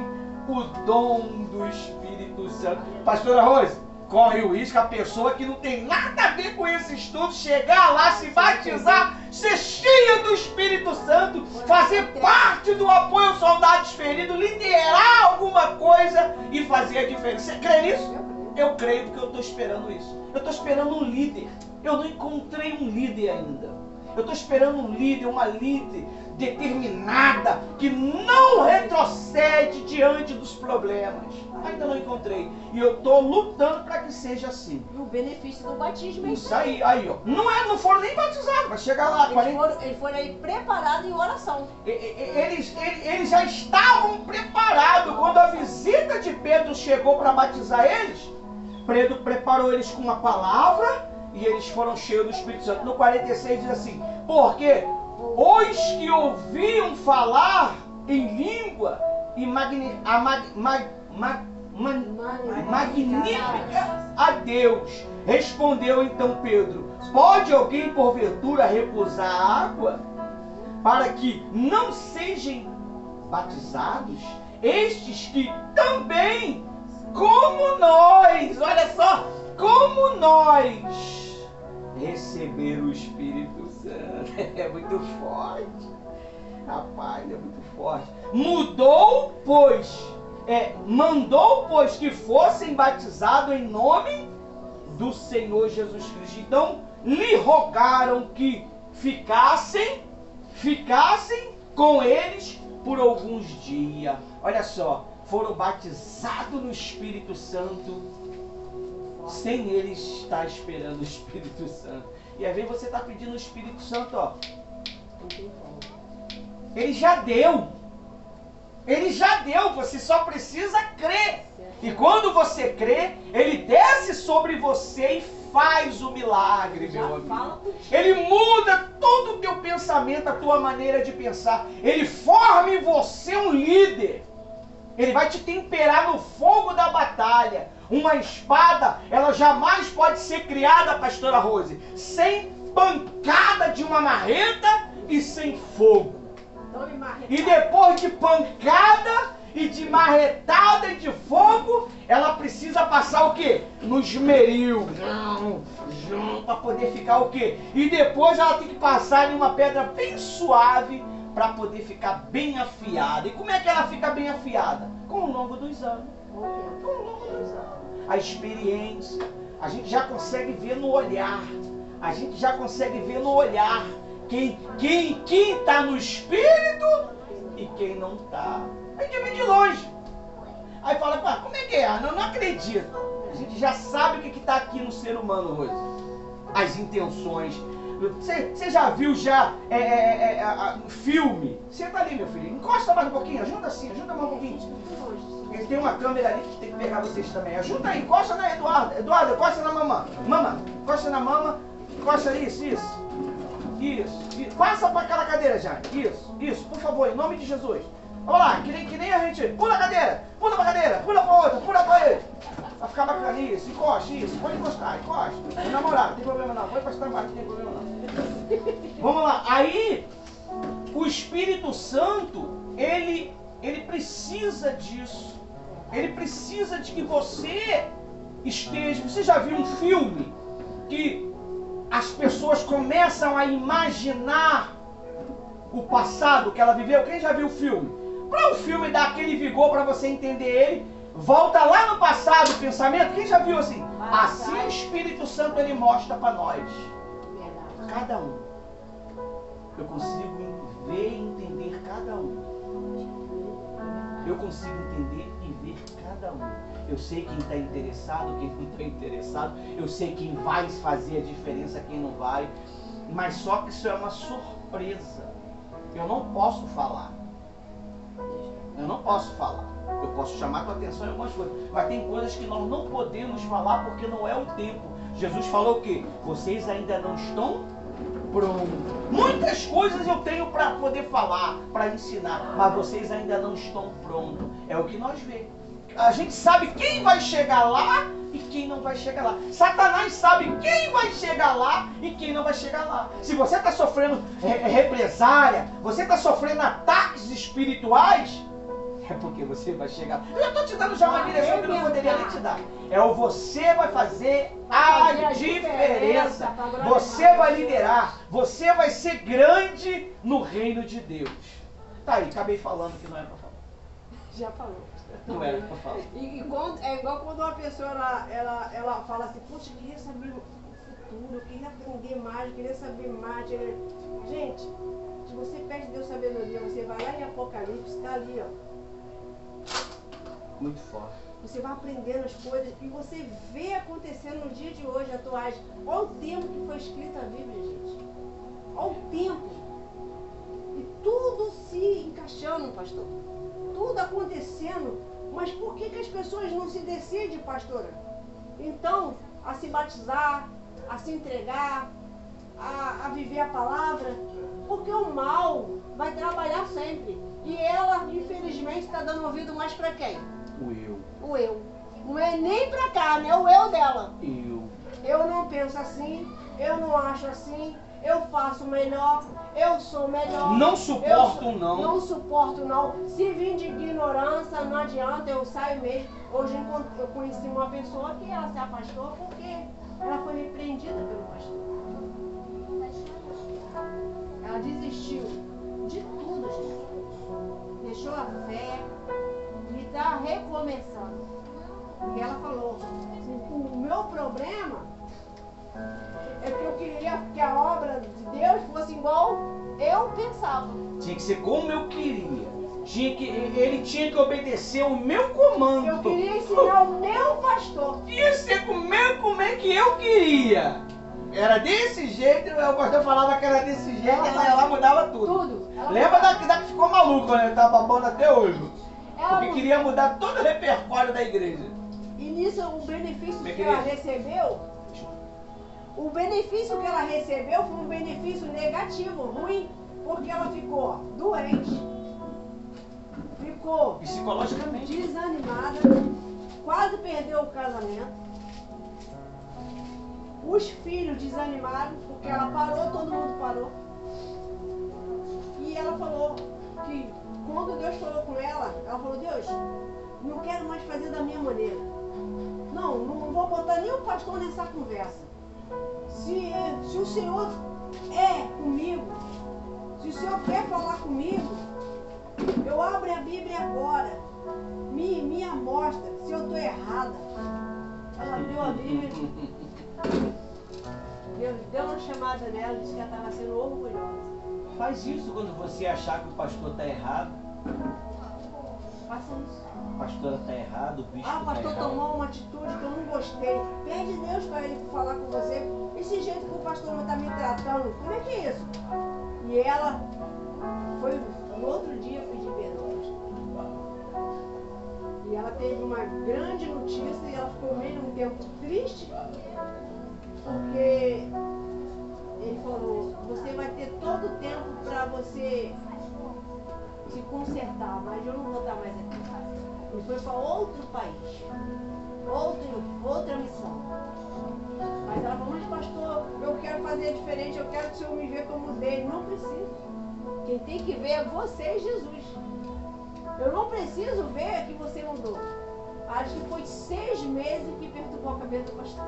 o dom do Espírito Santo. Pastora Rose, corre o risco a pessoa que não tem nada a ver com esse estudo chegar lá, se batizar, ser cheia do Espírito Santo, fazer parte do apoio aos soldados feridos, liderar alguma coisa e fazer a diferença. Você crê nisso? Eu creio, porque eu estou esperando isso. Eu estou esperando um líder. Eu não encontrei um líder ainda. Eu estou esperando um líder, uma líder determinada, que não retrocede diante dos problemas. Ainda não encontrei. E eu estou lutando para que seja assim. E o benefício do batismo é isso aí, ó. Não foram nem batizados, vai chegar lá. Eles foram aí preparados em oração. Eles já estavam preparados. Quando a visita de Pedro chegou para batizar eles, Pedro preparou eles com uma palavra e eles foram cheios do Espírito Santo. No 46 diz assim, porque os que ouviam falar em língua e magnífica a Deus. Respondeu então Pedro, pode alguém porventura recusar a água para que não sejam batizados estes que também, como nós, olha só, como nós, receberam o Espírito Santo? É muito forte, rapaz, é muito forte. Mandou, pois, que fossem batizados em nome do Senhor Jesus Cristo. Então, lhe rogaram que ficassem com eles por alguns dias. Olha só, foram batizados no Espírito Santo, sem eles estar esperando o Espírito Santo. E às vezes você está pedindo o Espírito Santo, ó. Ele já deu. Ele já deu, você só precisa crer. E quando você crê, ele desce sobre você e faz o milagre, meu amigo. Ele muda todo o teu pensamento, a tua maneira de pensar. Ele forma em você um líder. Ele vai te temperar no fogo da batalha. Uma espada, ela jamais pode ser criada, pastora Rose, sem pancada de uma marreta e sem fogo. Tome marretada. E depois de pancada e de marretada e de fogo, ela precisa passar o quê? No esmeril. Para poder ficar o quê? E depois ela tem que passar em uma pedra bem suave para poder ficar bem afiada. E como é que ela fica bem afiada? Com o longo dos anos. Com o longo dos anos. A experiência. A gente já consegue ver no olhar. A gente já consegue ver no olhar quem está no espírito e quem não está. A gente vê de longe. Aí fala, pá, como é que é? Não acredito. A gente já sabe o que está aqui no ser humano hoje. As intenções. Você já viu filme? Senta ali, meu filho. Encosta mais um pouquinho. Ajuda assim, ajuda mais um pouquinho. Ele tem uma câmera ali que tem que pegar vocês também. Ajuda aí, encosta na Eduardo. Eduardo, encosta na mamã. Mama, encosta na mama. Encosta isso. Isso. Passa para aquela cadeira, já. Isso, por favor, em nome de Jesus. Vamos lá, que nem a gente. Pula a cadeira, pula pra cadeira, pula pra outra, pula pra ele. Vai ficar bacana, isso, pode encostar, encosta. Meu namorado, não tem problema não, pode encostar embaixo, não tem problema não. Vamos lá, aí o Espírito Santo, ele precisa disso. Ele precisa de que você esteja. Você já viu um filme que as pessoas começam a imaginar o passado que ela viveu? Quem já viu o filme? Para o filme dar aquele vigor para você entender ele, volta lá no passado o pensamento. Quem já viu assim? Assim o Espírito Santo ele mostra para nós. Cada um. Eu consigo ver e entender cada um. Eu consigo entender e ver cada um. Eu sei quem está interessado, quem não está interessado. Eu sei quem vai fazer a diferença, quem não vai. Mas só que isso é uma surpresa. Eu não posso falar. Eu posso chamar a tua atenção em algumas coisas. Mas tem coisas que nós não podemos falar porque não é o tempo. Jesus falou o quê? Vocês ainda não estão prontos. Muitas coisas eu tenho para poder falar, para ensinar. Mas vocês ainda não estão prontos. É o que nós vemos. A gente sabe quem vai chegar lá e quem não vai chegar lá. Satanás sabe quem vai chegar lá e quem não vai chegar lá. Se você está sofrendo represália, você está sofrendo ataques espirituais, é porque você vai chegar. Eu já estou te dando já uma direção que eu não poderia nem te dar. É o você vai fazer a diferença. Você vai liderar. Você vai ser grande no reino de Deus. Tá aí, acabei falando que não era para falar. Já falou. Não era para falar. É igual quando uma pessoa ela fala assim, poxa, eu queria saber o futuro, eu queria aprender mais, eu queria saber mais. Gente, se você pede Deus sabedoria, você vai lá em Apocalipse, está ali, ó. Muito forte. Você vai aprendendo as coisas e você vê acontecendo no dia de hoje, atuais. Olha o tempo que foi escrita a Bíblia, gente. Olha o tempo. E tudo se encaixando, pastor. Tudo acontecendo. Mas por que as pessoas não se decidem, pastora? Então, a se batizar, a se entregar, a viver a palavra? Porque o mal vai trabalhar sempre. E ela, infelizmente, está dando ouvido mais para quem? O eu. Não é nem para cá, né? O eu dela. Eu não penso assim, eu não acho assim, eu faço melhor, eu sou melhor. Não suporto não. Não suporto não. Se vir de ignorância, não adianta, eu saio mesmo. Hoje eu conheci uma pessoa que ela se afastou porque ela foi repreendida pelo pastor. Ela desistiu de tudo, gente. Deixou a fé e está recomeçando. E ela falou, o meu problema é que eu queria que a obra de Deus fosse igual eu pensava. Tinha que ser como eu queria. Ele tinha que obedecer o meu comando. Eu queria ensinar o meu pastor. Tinha que ser como é que eu queria. Era desse jeito, o pastor falava que era desse jeito, ela mudava tudo. Lembra da que ficou maluca, né? Tá babando até hoje. Porque queria mudar todo o repertório da igreja. E nisso o benefício que ela recebeu, foi um benefício negativo, ruim, porque ela ficou doente, ficou psicologicamente desanimada, quase perdeu o casamento. Os filhos desanimaram, porque ela parou, todo mundo parou. E ela falou que quando Deus falou com ela falou, Deus, não quero mais fazer da minha maneira. Não vou botar nem o pastor nessa conversa. Se o Senhor é comigo, se o Senhor quer falar comigo, eu abro a Bíblia agora, me amostra se eu estou errada. Ela abriu a Bíblia, deu uma chamada nela, disse que ela estava sendo orgulhosa. Faz isso quando você achar que o pastor está errado. Faça isso. A pastora está errada, o bispo O pastor está errado. tomou uma atitude que eu não gostei. Pede Deus para ele falar com você. Esse jeito que o pastor está me tratando, como é que é isso? E ela foi no outro dia pedir perdão. E ela teve uma grande notícia e ela ficou meio um tempo triste, porque ele falou, você vai ter todo o tempo para você se consertar, mas eu não vou estar mais aqui. Ele foi para outro país, outra missão. Mas ela falou, mas pastor, eu quero fazer diferente, eu quero que o Senhor me veja como mudei. Não precisa. Quem tem que ver é você e Jesus. Eu não preciso ver que você mudou. Acho que foi 6 meses que perturbou a cabeça do pastor.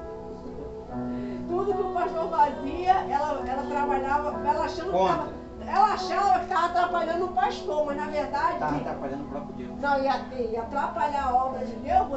Tudo que o pastor fazia, ela trabalhava, ela achava que estava atrapalhando o pastor, mas na verdade... Estava atrapalhando o próprio Deus. Não, ia atrapalhar a obra de Deus,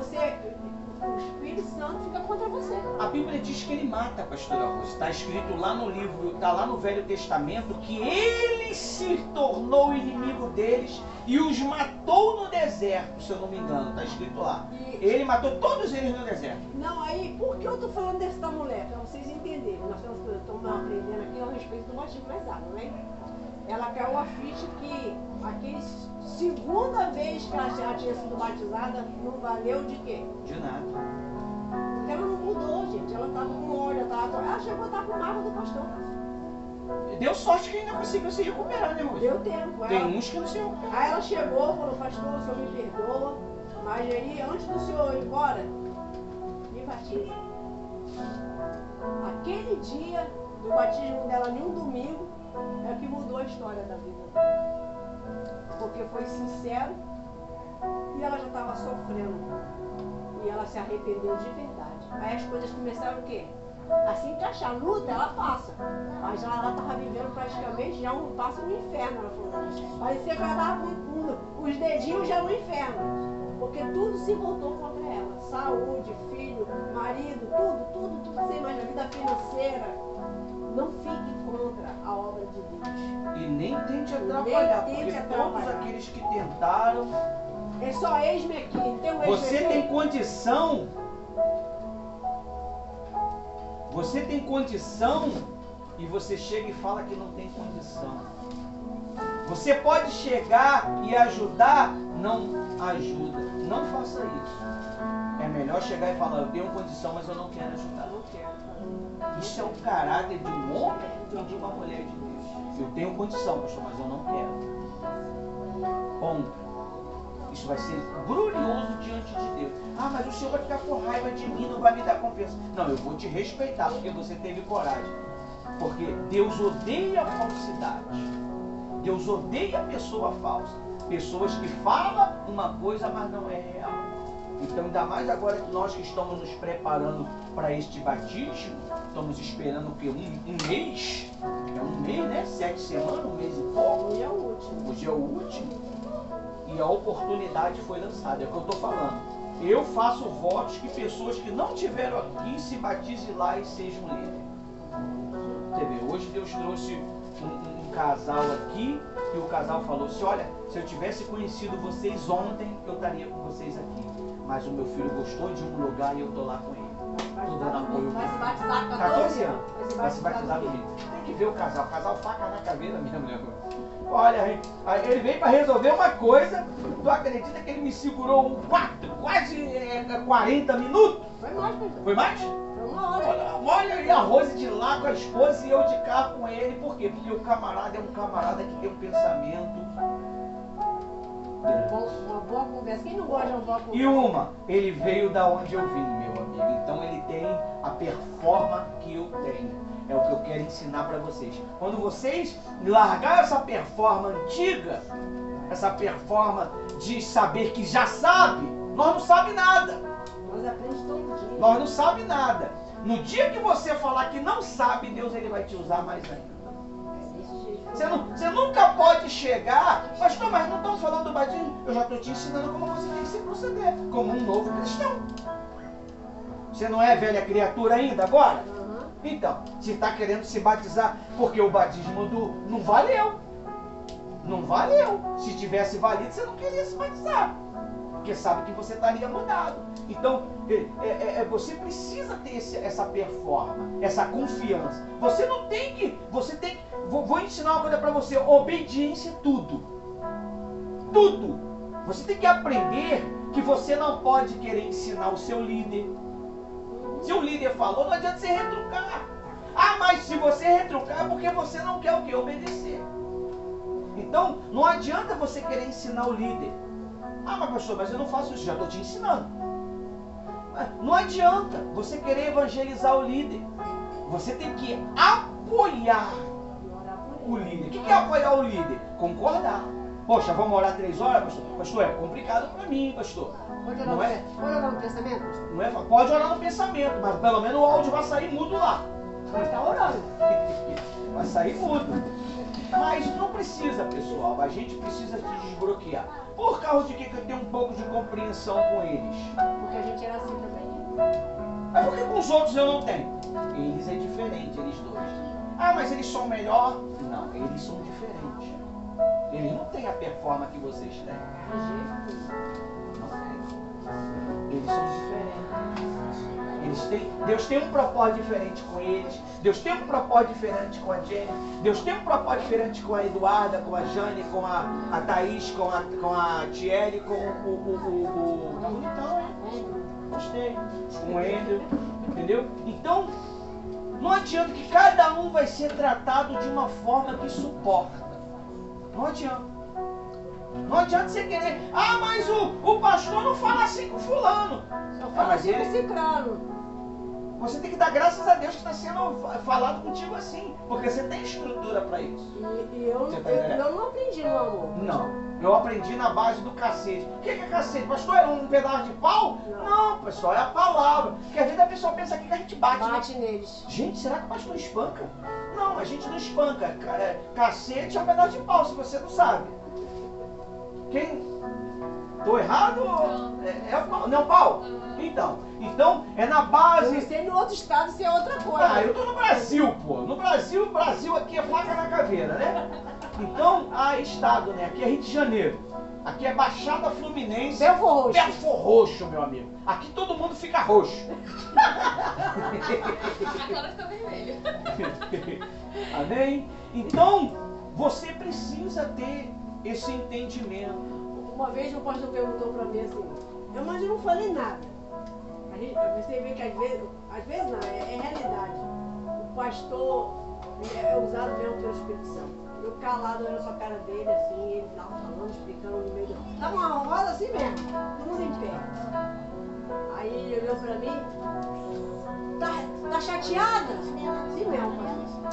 o Espírito Santo fica contra você. A Bíblia diz que ele mata, pastora Rosa. Está escrito lá no livro, está lá no Velho Testamento, que ele se tornou inimigo deles e os matou no deserto, se eu não me engano. Está escrito lá. Ele matou todos eles no deserto. Não, aí, por que eu estou falando dessa mulher? Para vocês entenderem. Nós estamos aprendendo aqui a respeito do batismo nas águas, né? Ela caiu a ficha que aquele segunda vez que ela já tinha sido batizada, não valeu de quê? De nada. Porque ela não mudou, gente. Ela estava com óleo, ela chegou a estar com mágoa do pastor. Deu sorte que ainda conseguiu se recuperar, né, moço? Deu tempo. Tem uns que não se recuperam. Aí ela chegou, falou, pastor, o senhor me perdoa, mas aí, antes do senhor ir embora, me batiza. Aquele dia do batismo dela, em um domingo, é o que mudou a história da vida dela. Porque foi sincero e ela já estava sofrendo. E ela se arrependeu de verdade. Aí as coisas começaram o quê? A se encaixar. Luta, ela passa. Mas ela estava vivendo praticamente já um passo no inferno. Ela falou. Parecia que ela estava com os dedinhos já no inferno. Porque tudo se voltou contra ela. Saúde, filho, marido, tudo que você imagina. Vida financeira. Não fique contra a obra de Deus. E nem tente atrapalhar, porque todos aqueles que tentaram... É só eis-me aqui, tem um Você tem condição... Você tem condição e você chega e fala que não tem condição. Você pode chegar e ajudar, não ajuda. Não faça isso. É melhor chegar e falar, eu tenho condição, mas eu não quero ajudar. Não quero. Isso é o caráter de um homem ou de uma mulher de Deus. Eu tenho condição, pastor, mas eu não quero. Ponto. Isso vai ser glorioso diante de Deus. Ah, mas o Senhor vai ficar com raiva de mim, não vai me dar confiança. Não, eu vou te respeitar, porque você teve coragem. Porque Deus odeia a falsidade. Deus odeia a pessoa falsa. Pessoas que falam uma coisa, mas não é real. Então, ainda mais agora que nós que estamos nos preparando para este batismo, estamos esperando o quê? Um mês? É um mês, né? 7 semanas, um mês e pouco. Hoje é o último. Hoje é o último. E a oportunidade foi lançada. É o que eu estou falando. Eu faço votos que pessoas que não tiveram aqui se batizem lá e sejam livres. Você vê, hoje Deus trouxe um casal aqui e o casal falou assim, olha, se eu tivesse conhecido vocês ontem, eu estaria com vocês aqui. Mas o meu filho gostou de um lugar e eu estou lá com ele. Estou dando apoio. Vai se batizar com 14 anos. Vai se batizar comigo. Tem que ver o casal. O casal faca na caveira mesmo, né? Olha, ele veio para resolver uma coisa. Tu acredita que ele me segurou quase 40 minutos? Foi mais, pastor. Foi mais? Foi uma hora. Olha, e a Rose de lá com a esposa e eu de cá com ele. Por quê? Porque o camarada é um camarada que tem um pensamento grande. uma boa conversa. Quem não gosta de uma boa conversa? E ele veio da onde eu vim, meu amigo. Então ele tem a performance que eu tenho. É o que eu quero ensinar para vocês. Quando vocês largar essa performance antiga, essa performance de saber que já sabe, nós não sabe nada. Nós aprendemos todo dia. Nós não sabe nada. No dia que você falar que não sabe, Deus ele vai te usar mais ainda. Você nunca pode chegar, pastor, mas não estamos falando do batismo. Eu já estou te ensinando como você tem que se proceder, como um novo cristão. Você não é velha criatura ainda agora? Então, você está querendo se batizar porque o batismo não valeu. Não valeu. Se tivesse valido, você não queria se batizar. Porque sabe que você estaria mudado. Então, você precisa ter essa performance, essa confiança. Você não tem que... Vou ensinar uma coisa para você. Obediência é tudo. Tudo. Você tem que aprender que você não pode querer ensinar o seu líder. Se o líder falou, não adianta você retrucar. Ah, mas se você retrucar é porque você não quer o quê? Obedecer. Então, não adianta você querer ensinar o líder. Ah, mas pastor, mas eu não faço isso, já estou te ensinando. Não adianta você querer evangelizar o líder. Você tem que apoiar o líder. O que é apoiar o líder? Concordar. Poxa, vamos orar 3 horas, pastor? Pastor, é complicado para mim, pastor. Pode Não é? orar no pensamento, pastor? Não é? Pode orar no pensamento, mas pelo menos o áudio vai sair mudo lá. Vai estar orando. Vai sair mudo. Mas não precisa, pessoal. A gente precisa se desbloquear. Por causa de que eu tenho um pouco de compreensão com eles? Porque a gente era assim também. É porque com os outros eu não tenho. Eles é diferente, eles dois. Ah, mas eles são melhor? Não, eles são diferentes. Eles não têm a performance que vocês têm. Não tem. Eles são diferentes. Deus tem um propósito diferente com eles. Deus tem um propósito diferente com a Jenny. Deus tem um propósito diferente com a Eduarda, com a Jane, com a Thaís, com a Thierry, com o... Tá bonitão, hein? Gostei. Com o Andrew. Entendeu? Então, não adianta que cada um vai ser tratado de uma forma que suporta. Não adianta. Não adianta você querer. Ah, mas o pastor não fala assim com fulano. Só fala assim com ciclano. Você tem que dar graças a Deus que está sendo falado contigo assim. Porque você tem estrutura para isso. E eu não aprendi no amor. Não. Eu aprendi na base do cacete. O que é cacete? Pastor, é um pedaço de pau? Não, pessoal, é a palavra. Porque às vezes a pessoa pensa aqui que a gente bate. Bate neles. Gente, será que o pastor espanca? Não, a gente não espanca. Cara, cacete é um pedaço de pau, se você não sabe. Quem? Tô errado? Não, pau? Então, é na base... Eu sei no outro estado se é outra coisa. Ah, eu tô no Brasil, pô. No Brasil aqui é faca na caveira, né? Então, estado, né? Aqui é Rio de Janeiro. Aqui é Baixada Fluminense. Belfor Roxo. Belfor Roxo, meu amigo. Aqui todo mundo fica roxo. Agora ficou vermelho. Amém? Então, você precisa ter esse entendimento. Uma vez o pastor perguntou pra mim assim, mas eu não falei nada. Você vê que às vezes não, é realidade. O pastor é usado mesmo pelo Espírito Santo. Eu calado olhando pra cara dele assim, ele lá falando, explicando no meio do... Tava uma roda assim mesmo, todo mundo em pé. Aí ele olhou pra mim, tá chateada? Assim mesmo, pastor.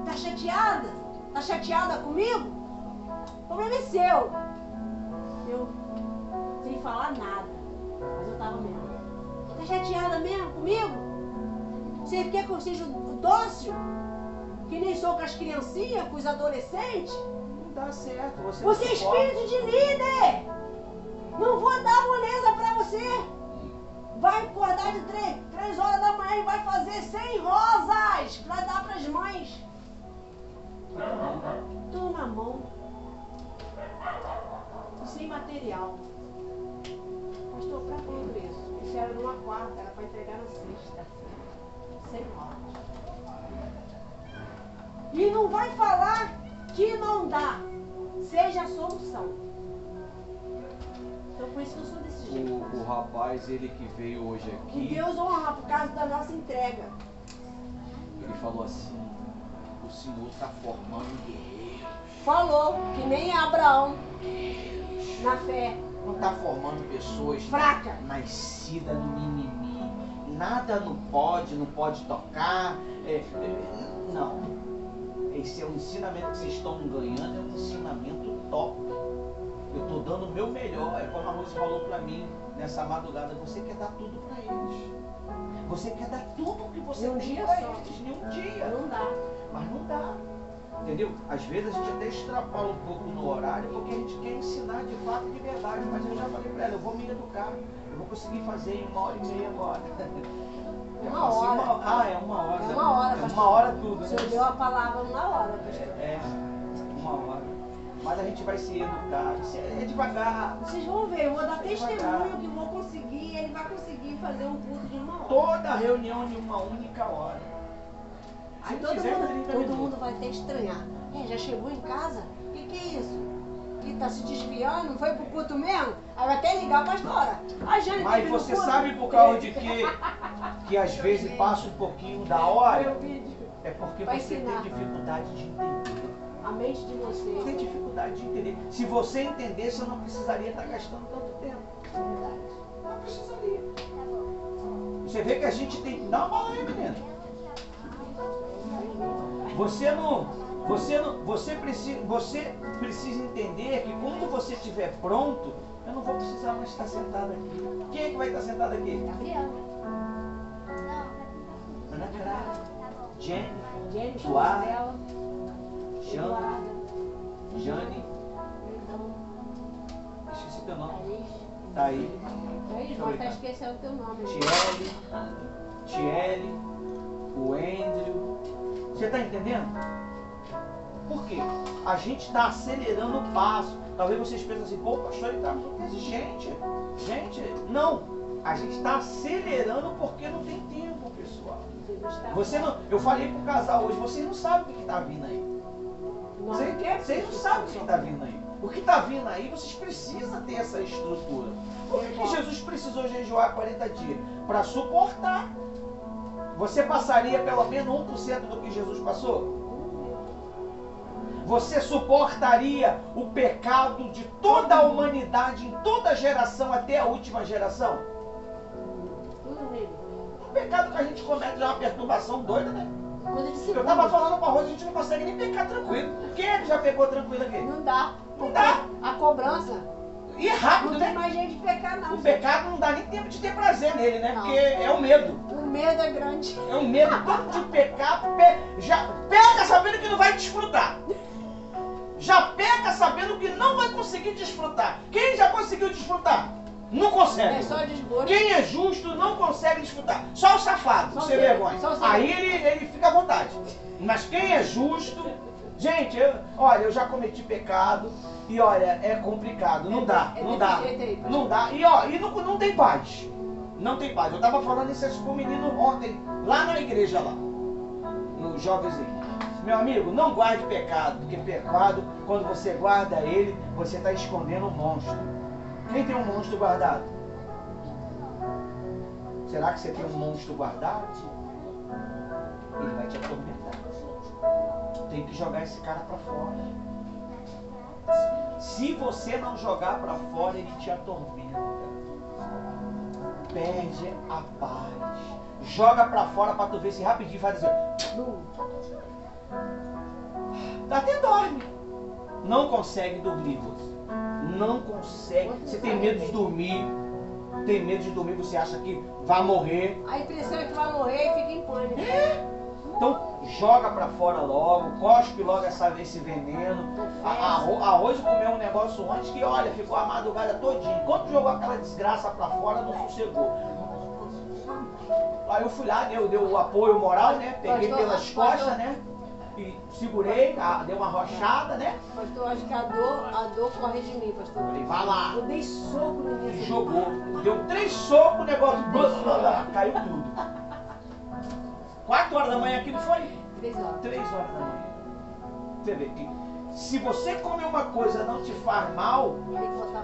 Tá chateada? Tá chateada comigo? O problema é seu. Eu, sem falar nada, mas eu tava mesmo. Tá chateada mesmo comigo? Você quer que eu seja dócil? Que nem sou com as criancinhas, com os adolescentes? Não dá certo. Você é espírito de líder! Não vou dar moleza pra você! Vai acordar de 3 horas da manhã e vai fazer 100 rosas pra dar pras mães. Tudo na mão. E sem material. Pastor, pra quando isso? Isso era numa quarta, era para entregar na sexta. 100 horas. E não vai falar que não dá. Seja a solução. Então por isso que eu sou desse jeito. O rapaz, ele que veio hoje aqui, E Deus honra por causa da nossa entrega. ele falou assim, o Senhor está formando guerreiros. Falou que nem Abraão. na fé, não está formando pessoas fraca. nascidas no mimimi. Nada não pode tocar. Não. Esse é um ensinamento que vocês estão ganhando, é um ensinamento top. Eu estou dando o meu melhor. É como a Rose falou para mim nessa madrugada. Você quer dar tudo para eles. Você quer dar tudo o que você Em um tem dia para só. eles. Em um dia. Não dá. Mas não dá. Entendeu? Às vezes a gente até extrapola um pouco no horário porque a gente quer ensinar de fato e de verdade. Mas eu já falei para ela, eu vou me educar. Eu vou conseguir fazer em 1h30 agora. Uma hora. É 1 hora. É 1 hora, É pastor. 1 hora tudo. O senhor deu a palavra 1 hora, pastor. 1 hora. Mas a gente vai se educar. É devagar. Vocês vão ver, eu vou dar Devagar. testemunho que eu vou conseguir, ele vai conseguir fazer um culto de 1 hora. Toda reunião em uma única hora. Aí Se todo quiser, 30 mundo minutos. vai até estranhar. Já chegou em casa? O que é isso? Que tá se desviando? Não foi pro culto mesmo? Aí vai até ligar a pastora. A Jane Mas teve no você culto. sabe por causa de quê? Que às vezes passa um pouquinho da hora? Meu vídeo. É porque Vai você ensinar. tem dificuldade de entender. A mente de Tem vocês. dificuldade de entender. Se você entendesse, você não precisaria estar gastando tanto tempo. Verdade. Não precisaria. Você vê que a gente tem que dar uma bola aí, menina. Você precisa entender que quando você estiver pronto, eu não vou precisar mais estar sentado aqui. Quem é que vai estar sentado aqui? Gabriela. Ana Clara, Jennifer, Jenny, Eduardo, Dela. Jane, Eduardo. Jane, Então, esqueci teu nome. Thaís. Tá aí. Thaís, vou até esquecer o teu nome. Tiele, o Andrew. Você está entendendo? Por quê? A gente está acelerando o passo. Talvez vocês pensem assim, pô, pastor, ele está muito exigente. Gente, não. A gente está acelerando porque não tem tempo, pessoal. Você não, eu falei pro casal hoje, vocês não sabem o que está vindo aí. Vocês não sabem o que está vindo aí. O que está vindo aí, vocês precisam ter essa estrutura. Por que Jesus precisou jejuar 40 dias? Para suportar. Você passaria pelo menos 1% do que Jesus passou? Você suportaria o pecado de toda a humanidade, em toda a geração, até a última geração? O pecado que a gente comete é uma perturbação doida, né? Eu estava falando com a Rosa, a gente não consegue nem pecar tranquilo. Quem é que já pecou tranquilo aqui? Não dá. Não dá. A cobrança. E é rápido, Não tem né? mais jeito de pecar, não. O pecado não dá nem tempo de ter prazer nele, né? Não. Porque é o medo. O medo é grande. É um medo tanto de pecar. Já peca sabendo que não vai desfrutar. Já peca sabendo que não vai conseguir desfrutar. Quem já conseguiu desfrutar? Não consegue. É só desgosto. Quem é justo não consegue desfrutar. Só o safado, Só sem o vergonha. só o Aí ele fica à vontade. Mas quem é justo... Gente, olha, eu já cometi pecado e olha, é complicado. Não dá, não desse dá. jeito aí, Não dá. E ó, não tem paz. Não tem paz. Eu tava falando isso com o menino ontem, lá na igreja lá. No jovenzinho. Meu amigo, não guarde pecado, porque pecado, quando você guarda ele, você está escondendo um monstro. Quem tem um monstro guardado? Será que você tem um monstro guardado? Ele vai te atormentar. Tem que jogar esse cara para fora. Se você não jogar para fora, ele te atormenta. Perde a paz. Joga para fora para tu ver se rapidinho faz assim. Até dorme. Não consegue dormir, você. Não consegue. Você tem medo de dormir. Tem medo de dormir, você acha que vai morrer. A impressão é que vai morrer e fica em pânico. Então, joga pra fora logo, cospe logo esse veneno. A Rose comeu um negócio antes que, olha, ficou a madrugada todinha. Enquanto jogou aquela desgraça pra fora, não sossegou. Aí eu fui lá, deu o apoio moral, né? Peguei pelas costas, né? E segurei, dei uma rochada, né? Pastor, acho que a dor corre de mim, pastor. Falei, vai lá. Eu dei soco no E meu jogou. Deu 3 socos, o negócio caiu tudo. 4 horas da manhã aqui não foi? 3 horas. 3 horas da manhã. Você vê que se você comer uma coisa não te faz mal, Tem que botar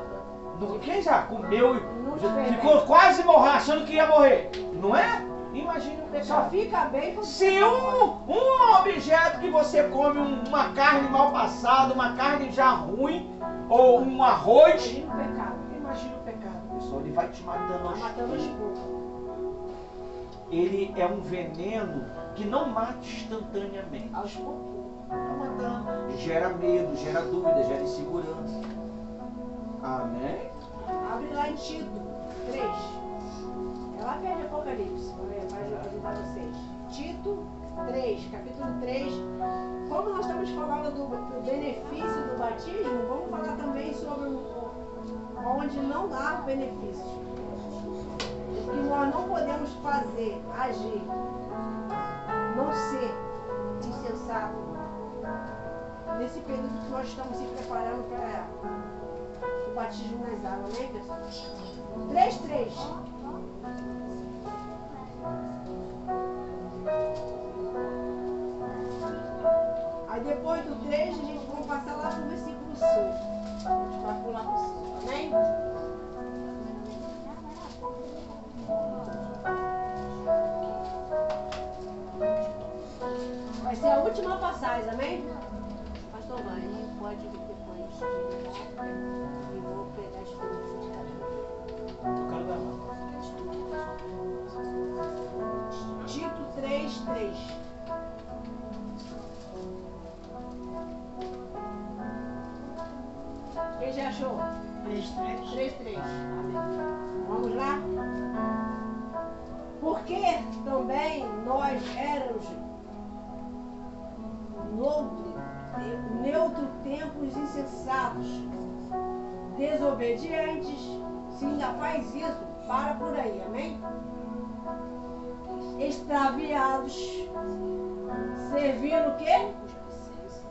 pra... quem já comeu Não e fez, ficou né? quase morrer, achando que ia morrer? Não é? Imagine o Só pecado. fica bem quando Se um objeto que você come, uma carne mal passada, uma carne já ruim, ou um arroz, imagina o pecado. imagine o pecado, pessoal. Ele vai te matando Tá aos matando aos poucos. poucos. Ele é um veneno que não mata instantaneamente. Aos poucos. Tá matando. Gera medo, gera dúvida, gera insegurança. Amém? Abre lá em Tito 3. É lá perto de Apocalipse. Vai ajudar vocês. Tito 3, capítulo 3. Como nós estamos falando do benefício do batismo, vamos falar também sobre onde não há benefícios. O que nós não podemos fazer, agir, não ser insensato. Nesse período que nós estamos se preparando para o batismo nas águas, né, pessoal? 3:3. Aí depois do 3, a gente vai passar lá para o versículo 5. A gente vai pular para o 5, amém? Vai ser a última passagem, amém? Pastor, vai, pode vir depois. E vou pegar as coisas de cada um. Eu quero levar. Tito 3:3. Quem já achou? 3:3. Vamos lá? Porque também nós éramos neutro tempos insensatos, desobedientes. Se ainda faz isso, para por aí, amém? Extraviados, servindo o quê?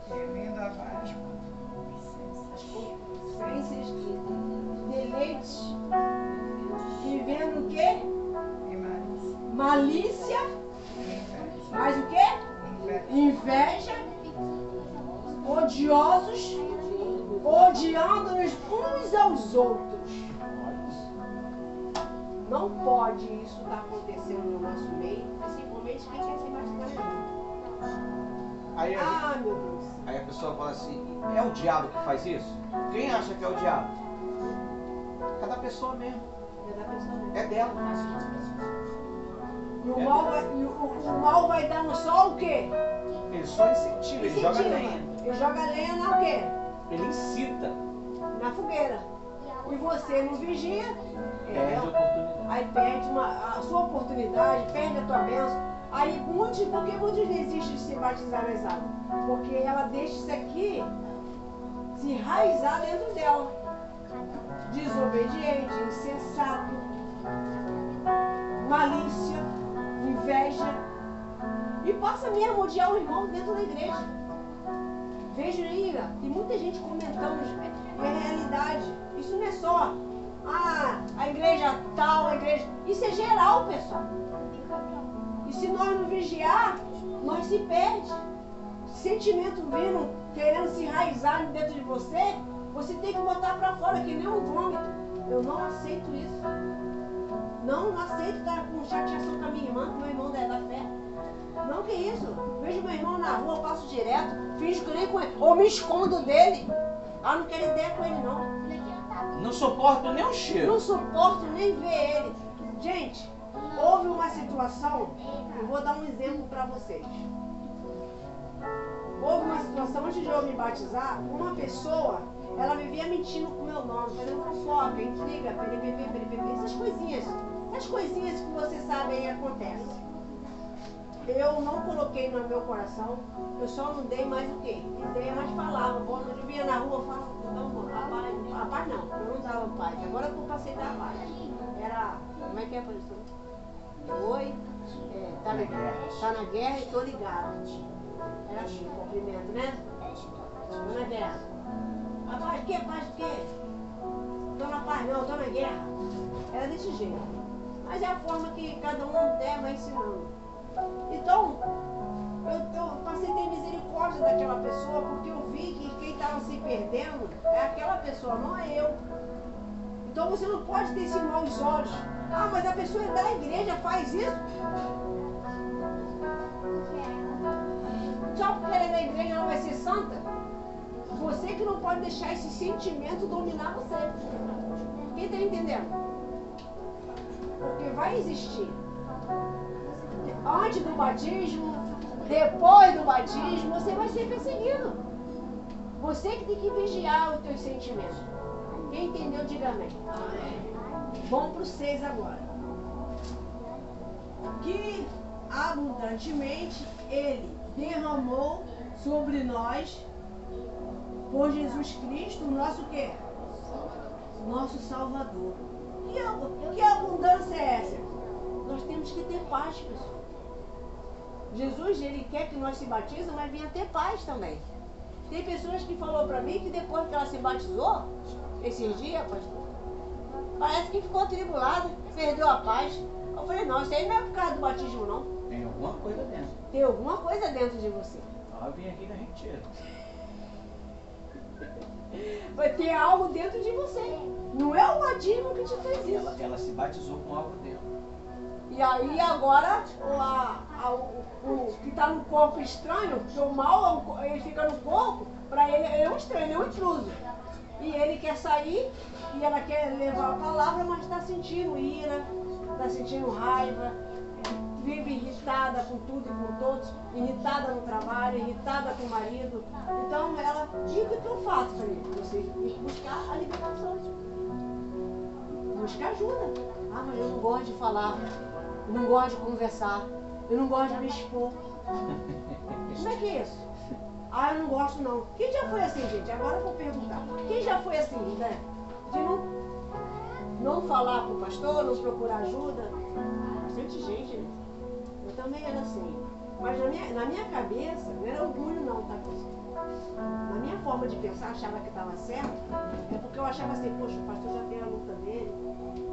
Servindo a várias Concupiscências, deleites, vivendo o quê? e Malícia, inveja. mais o quê? Inveja, odiosos, odiando-nos uns aos outros. Não pode isso estar acontecendo no nosso meio, principalmente quem quer se batizar. Aí, Ah, meu Deus. aí a pessoa fala assim, é o diabo que faz isso? Quem acha que é o diabo? É da pessoa mesmo. É da pessoa mesmo. É dela. E o mal vai dando só o quê? Ele só incentiva, ele joga lenha. Ele joga lenha na o quê? Ele incita. Na fogueira. E você não vigia, Perde a oportunidade. aí perde a sua oportunidade, perde a tua bênção. Aí por que muitos desistem de se batizar nas águas? Porque ela deixa isso aqui se enraizar dentro dela. Desobediente, insensato, malícia, inveja. E passa mesmo a odiar o irmão dentro da igreja. Vejo aí, tem muita gente comentando, e a realidade, isso não é só a igreja tal, a igreja. Isso é geral, pessoal. E se nós não vigiar, nós se perde. Sentimento vindo, querendo se enraizar dentro de você, você tem que botar pra fora que nem um vômito. Eu não aceito isso. Não aceito estar com chateação com a minha irmã, com o meu irmão da fé. Não, que isso? Vejo meu irmão na rua, passo direto, finjo que nem com ele, ou me escondo dele. Ah, não quero ideia com ele não. Não suporto nem o cheiro. Não suporto nem ver ele. Gente, houve uma situação, eu vou dar um exemplo para vocês. Houve uma situação, antes de eu me batizar, uma pessoa, ela vivia mentindo com o meu nome, fazendo fofoca, intriga, peripepê, essas coisinhas que você sabe aí acontecem. Eu não coloquei no meu coração, eu só não dei mais o quê? Ideia, mas falava. Eu via na rua, eu falava, não, a paz não, eu não dava paz. Agora que eu passei a dar paz. Era, como é que é, professor? Oi, tá na guerra e tô ligado. Era assim, cumprimento, né? Tô na guerra. A paz de quê? Paz de quê? Tô na paz não, tô na guerra. Era desse jeito. Mas é a forma que cada um vai ensinando. Então, eu passei a ter misericórdia daquela pessoa, porque eu vi que quem estava se perdendo é aquela pessoa, não é eu. Então você não pode ter esses maus olhos. Ah, mas a pessoa é da igreja, faz isso. Só porque ela é da igreja ela vai ser santa? Você que não pode deixar esse sentimento dominar você. Quem está entendendo? Porque vai existir. Antes do batismo, depois do batismo, você vai ser perseguido. Você que tem que vigiar os teus sentimentos. Quem entendeu, diga amém. Vamos para o 6 agora. Que abundantemente Ele derramou sobre nós, por Jesus Cristo, o nosso quê? Nosso Salvador. Que abundância é essa? Nós temos que ter paz, pessoal. Jesus, Ele quer que nós se batizem, mas venha ter paz também. Tem pessoas que falou para mim que depois que ela se batizou, esses dias, pastor, parece que ficou atribulada, perdeu a paz. Eu falei, não, isso aí não é por causa do batismo, não. Tem alguma coisa dentro. Tem alguma coisa dentro de você. Ela vem aqui na retira. Vai ter algo dentro de você. Não é o batismo que te fez isso. Ela se batizou com algo dentro. E aí agora o que está no corpo estranho, porque o mal ele fica no corpo, para ele é um estranho, é um intruso. E ele quer sair e ela quer levar a palavra, mas está sentindo ira, está sentindo raiva, vive irritada com tudo e com todos, irritada no trabalho, irritada com o marido. Então ela, o que eu faço para ele? Você tem que buscar a libertação. Buscar ajuda. Ah, mas eu não gosto de falar, eu não gosto de conversar, eu não gosto de me expor. Como é que é isso? Ah, eu não gosto não. Quem já foi assim, gente? Agora eu vou perguntar. Quem já foi assim, né? De não falar para o pastor, não procurar ajuda? Bastante gente, né? Eu também era assim. Mas na minha cabeça, não era orgulho não, tá, pessoal? Na minha forma de pensar, achava que estava certo. É porque eu achava assim, poxa, o pastor já tem a luta dele,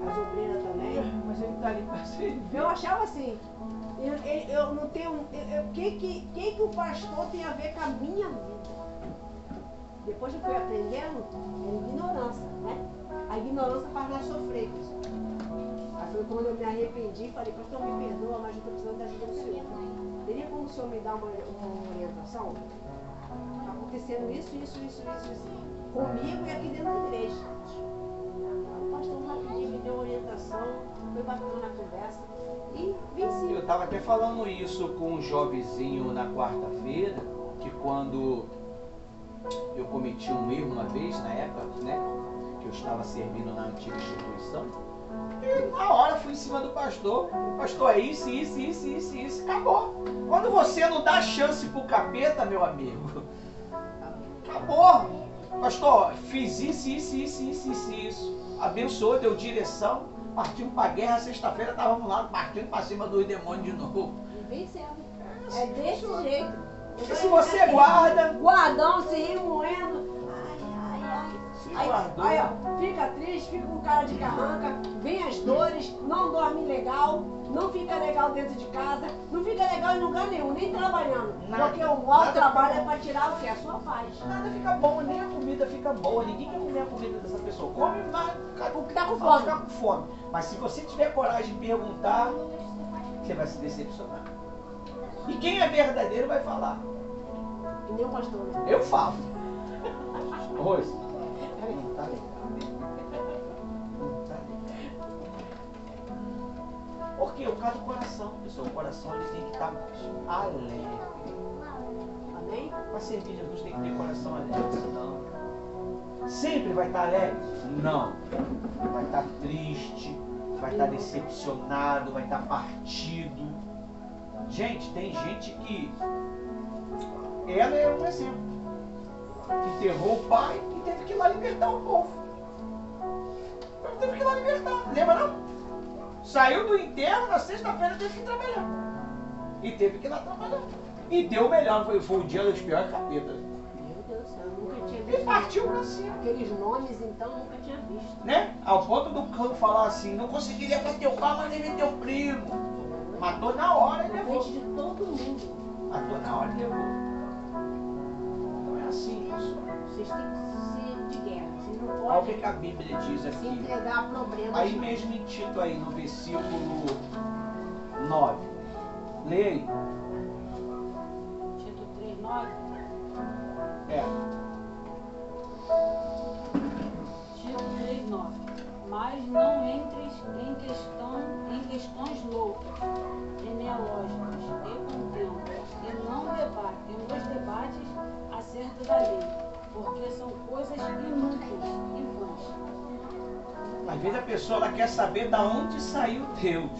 as obreiras também. Mas ele está ali para servir. Eu achava assim, eu não tenho. O que o pastor tem a ver com a minha vida? Depois eu fui aprendendo, é ignorância, né? A ignorância faz nós sofrer. Aí foi quando eu me arrependi, falei, pastor, me perdoa, mas eu estou precisando da ajuda do senhor. Teria como o senhor me dar uma orientação? Está acontecendo isso, comigo e aqui dentro da igreja. O pastor rapidinho me deu orientação, foi bacana a conversa e venci. Eu estava até falando isso com um jovenzinho na quarta-feira, que quando eu cometi um erro uma vez, na época, né, que eu estava servindo na antiga instituição, e na hora fui em cima do pastor. Pastor, é isso, acabou. Quando você não dá chance pro capeta, meu amigo, acabou. Pastor, fiz isso. Abençoou, deu direção. Partimos pra guerra, sexta-feira estávamos lá partindo pra cima dos demônios de novo. Vencendo. É desse jeito. Porque se você guarda. Guardão, se remoendo. Aí, guardou. ó, fica triste, fica com cara de carranca, vem as dores, não dorme legal, não fica legal dentro de casa, não fica legal em lugar nenhum, nem trabalhando. Nada, porque o mau nada trabalho fica é para tirar o quê? A sua paz. Nada fica bom, nem a comida fica boa. Ninguém quer comer a comida dessa pessoa. Come, vai Tá com vai fome. ficar com fome. Mas se você tiver coragem de perguntar, você vai se decepcionar. E quem é verdadeiro vai falar. E nem o pastor, né? Eu falo. Rose. Não tá legal. Não tá legal. Porque o caso do coração, pessoal, o coração ele tem que estar alegre. Amém? Para servir Jesus tem que ter coração alegre, senão sempre vai estar alegre? Não. Vai estar triste, vai estar decepcionado, vai estar partido. Gente, tem gente que ela é um exemplo. Enterrou o pai e teve que ir lá libertar o povo. Teve que ir lá libertar, lembra não? Saiu do enterro, na sexta-feira teve que trabalhar. E teve que ir lá trabalhar. E deu o melhor, foi o dia dos piores capetas. Meu Deus do céu, eu nunca tinha E visto. partiu pra cima. Aqueles nomes, então, eu nunca tinha visto. Né? Ao ponto do cão falar assim, não conseguiria bater o pau, mas nem teu primo. Matou na hora e Na levou. frente de todo mundo. Matou na hora e levou. Então é assim, pessoal. Vocês têm que ser de guerra. Vocês não Olha o pode que a Bíblia diz se aqui. entregar a problemas. Aí mesmo em Tito aí, no versículo 9. Leia aí. Tito 3:9. É. Tito 3:9. Mas não entres em questões loucas, genealógicas e contendas, e não nos debates acerca da lei, porque são coisas inúteis e vãs. Às vezes a pessoa ela quer saber de onde saiu Deus.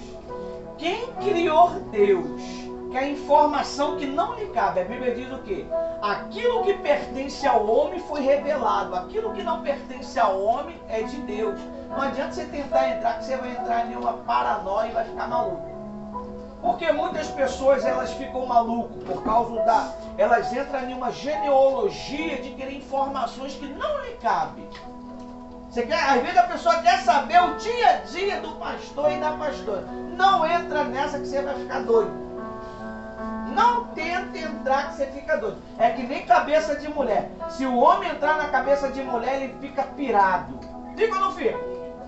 Quem criou Deus? Que é a informação que não lhe cabe. A Bíblia diz o quê? Aquilo que pertence ao homem foi revelado. Aquilo que não pertence ao homem é de Deus. Não adianta você tentar entrar, que você vai entrar em uma paranoia e vai ficar maluco. Porque muitas pessoas elas ficam malucas por causa da... Elas entram em uma genealogia de querer informações que não lhe cabem. Você quer, às vezes a pessoa quer saber o dia a dia do pastor e da pastora. Não entra nessa que você vai ficar doido. Não tenta entrar que você fica doido. É que nem cabeça de mulher. Se o homem entrar na cabeça de mulher, ele fica pirado. Fica ou não fica?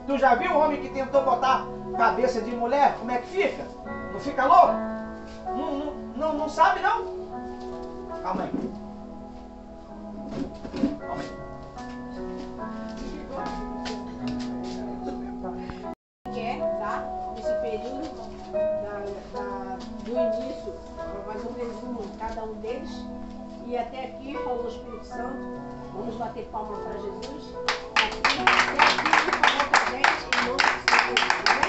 Tu já viu o homem que tentou botar cabeça de mulher? Como é que fica? Não fica louco? Não sabe não? Calma aí. Calma aí. Quer, tá? Nesse período do início, para fazer um resumo de cada um deles. E até aqui, falou o Espírito Santo. Vamos bater palma para Jesus. Até aqui, falou com a gente, em nome do Senhor.